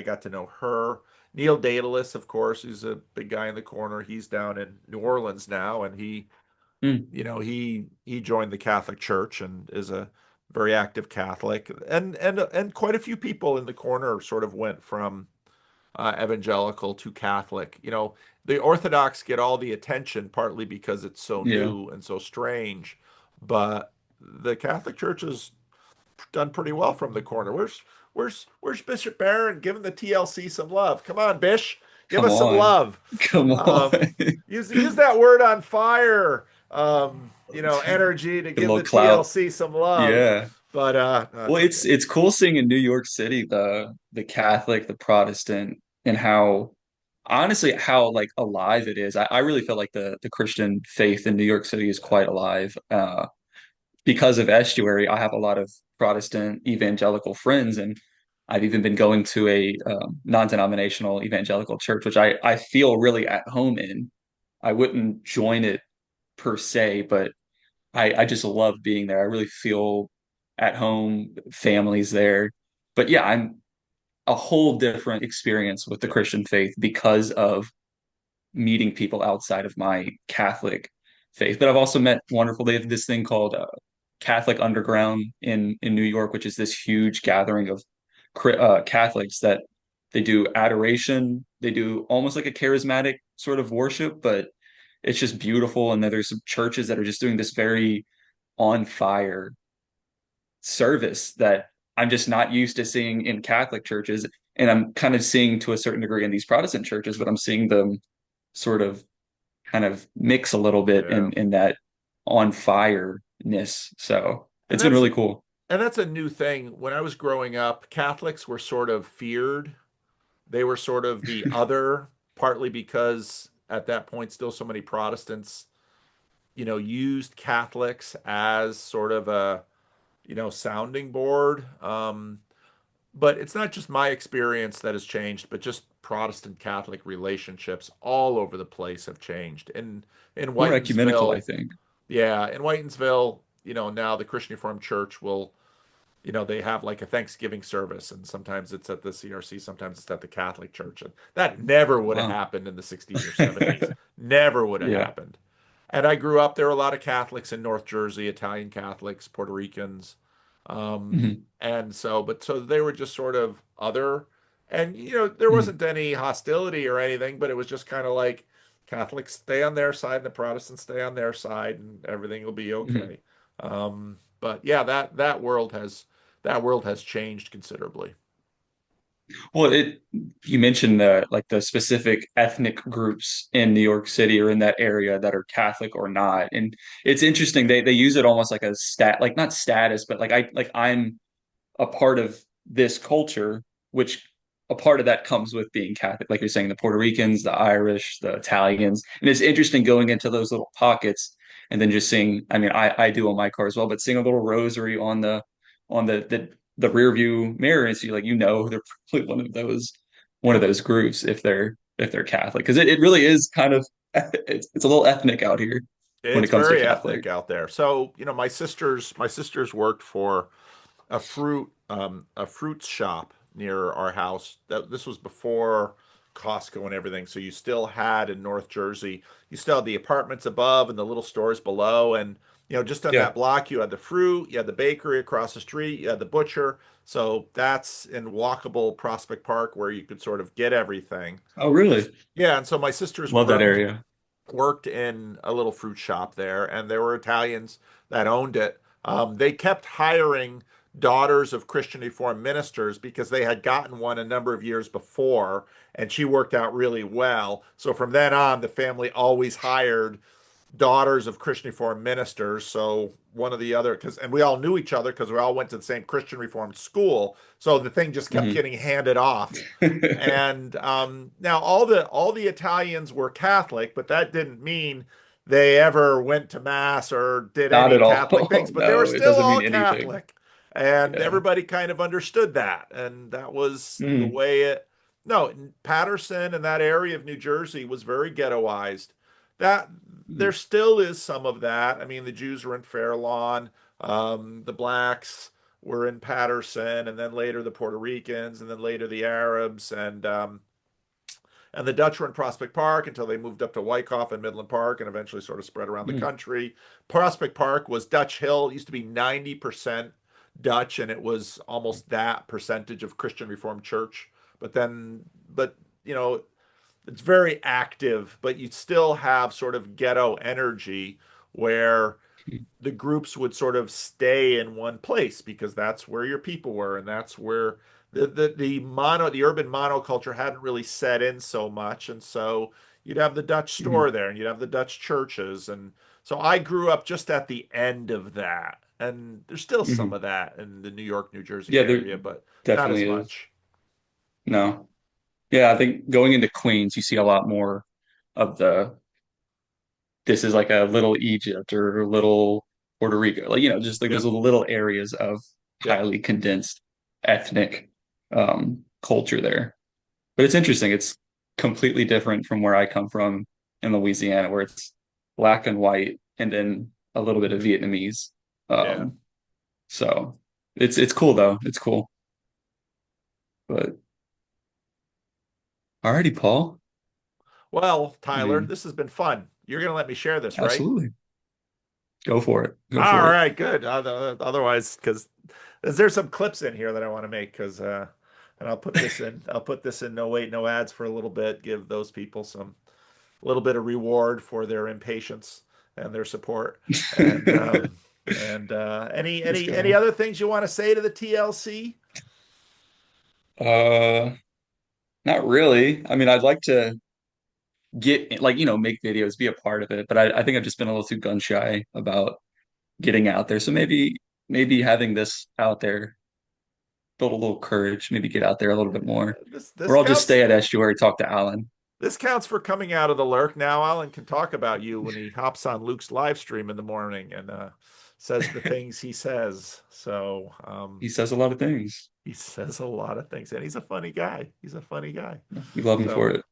got to know her. Neil Daedalus, of course, who's a big guy in the corner. He's down in New Orleans now, and Mm, he joined the Catholic Church and is a very active Catholic. And quite a few people in the corner sort of went from evangelical to Catholic. The Orthodox get all the attention partly because it's so yeah. new and so strange, but the Catholic Church has done pretty well from the corner. Where's Bishop Barron giving the TLC some love? Come on, Bish, give Come us some on. love. Come on. Um, use that word on fire. Energy to Get a give little the clout. TLC some love. Yeah. But Well, that's okay. it's cool seeing in New York City the Catholic, the Protestant, and how honestly how like alive it is. I really feel like the Christian faith in New York City is quite alive. Because of Estuary, I have a lot of Protestant evangelical friends, and I've even been going to a non-denominational evangelical church, which I feel really at home in. I wouldn't join it per se, but I just love being there. I really feel at home, families there. But yeah, I'm a whole different experience with the Yeah. Christian faith because of meeting people outside of my Catholic faith. But I've also met wonderful. They have this thing called Catholic Underground in New York, which is this huge gathering of Catholics that they do adoration. They do almost like a charismatic sort of worship, but it's just beautiful. And then there's some churches that are just doing this very on fire service that I'm just not used to seeing in Catholic churches. And I'm kind of seeing to a certain degree in these Protestant churches, but I'm seeing them sort of kind of mix a little bit Yeah. in that on fireness. So And it's been that's really cool. and that's a new thing. When I was growing up, Catholics were sort of feared. They were sort of the other, partly because at that point still so many Protestants, used Catholics as sort of a, sounding board. But it's not just my experience that has changed, but just Protestant Catholic relationships all over the place have changed. In More ecumenical, I Whitensville, think. yeah, in Whitensville, now the Christian Reformed Church will, they have like a Thanksgiving service, and sometimes it's at the CRC, sometimes it's at the Catholic Church. And that never would have Wow. happened in the 60s or 70s. Never would have Yeah. happened. And I grew up, there were a lot of Catholics in North Jersey, Italian Catholics, Puerto Ricans. Mhm. So they were just sort of other. And, there Mhm. wasn't any hostility or anything, but it was just kind of like Catholics stay on their side and the Protestants stay on their side and everything will be Mhm. okay. But yeah, that world has changed considerably. Well, you mentioned the specific ethnic groups in New York City or in that area that are Catholic or not. And it's interesting they use it almost like a like not status, but I'm a part of this culture, which a part of that comes with being Catholic, like you're saying, the Puerto Ricans, the Irish, the Italians. And it's interesting going into those little pockets and then just seeing, I mean, I do on my car as well, but seeing a little rosary on the rear view mirror, and so you like, they're probably one of those groups if they're Catholic. Because it really is kind of it's a little ethnic out here when it It's comes to very Catholic. ethnic out there. So, my sisters worked for a fruit shop near our house. This was before Costco and everything. So you still had in North Jersey, you still had the apartments above and the little stores below. And, just on Yeah. that block, you had the fruit, you had the bakery across the street, you had the butcher. So that's in walkable Prospect Park where you could sort of get everything. Oh, really? Yeah, and so my sisters Love that area. worked in a little fruit shop there, and there were Italians that owned it. They kept hiring daughters of Christian Reformed ministers because they had gotten one a number of years before, and she worked out really well. So from then on, the family always hired daughters of Christian Reformed ministers. So one of the other, and we all knew each other because we all went to the same Christian Reformed school. So the thing just kept Mhm. getting handed off. And now all the Italians were Catholic, but that didn't mean they ever went to mass or did Not any at all. Catholic things, but they were No, it still doesn't all mean anything. Catholic. And Yeah. everybody kind of understood that. And that was the Mm, way it. No, Patterson and that area of New Jersey was very ghettoized. That there mm, still is some of that. I mean, the Jews were in Fair Lawn, the blacks were in Patterson, and then later the Puerto Ricans, and then later the Arabs, and the Dutch were in Prospect Park until they moved up to Wyckoff and Midland Park and eventually sort of spread around the mm, country. Prospect Park was Dutch Hill. It used to be 90% Dutch, and it was almost that percentage of Christian Reformed Church. But then, but, you know, it's very active, but you still have sort of ghetto energy where mm, the groups would sort of stay in one place because that's where your people were, and that's where the urban monoculture hadn't really set in so much. And so you'd have the Dutch mm, store there, and you'd have the Dutch churches. And so I grew up just at the end of that, and there's still some mm. of that in the New York, New Jersey Yeah, there area, but not as definitely is. much. No. Yeah, I think going into Queens, you see a lot more of the this is like a little Egypt or a little Puerto Rico. Like, just like those Yep, little areas of yep, highly condensed ethnic culture there. But it's interesting. It's completely different from where I come from in Louisiana, where it's black and white and then a little bit of Vietnamese. yeah. Um, so it's cool though. It's cool. But alrighty, Paul. Well, I Tyler, mean, this has been fun. You're gonna let me share this, right? absolutely. Go for it. Go All for it. right, good. Otherwise, because there's some clips in here that I want to make, because and I'll put this in. I'll put this in. No wait, no ads for a little bit. Give those people some a little bit of reward for their impatience and their support. And Let's any go. other things you want to say to the TLC? Uh, Not really. I mean, I'd like to get like, make videos, be a part of it, but I think I've just been a little too gun shy about getting out there. So maybe having this out there build a little courage, maybe get out there a little bit more. This Or I'll just counts. stay at Estuary, talk to Alan. This counts for coming out of the lurk. Now Alan can talk about you when he hops on Luke's live stream in the morning and says the things he says. So He says a lot of things. he says a lot of things, and he's a funny guy. He's a funny guy. We love him So, for it.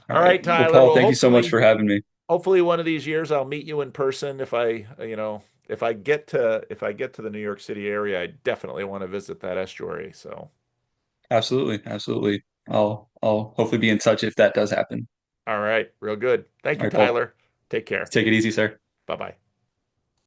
All all right. right, Well, Tyler. Paul, Well, thank you so much for having me. hopefully one of these years I'll meet you in person. If I get to the New York City area, I definitely want to visit that estuary. So, Absolutely. Absolutely. I'll hopefully be in touch if that does happen. all right, real good. Thank All you, right, Paul. Tyler. Take care. Take it easy, sir. Bye bye.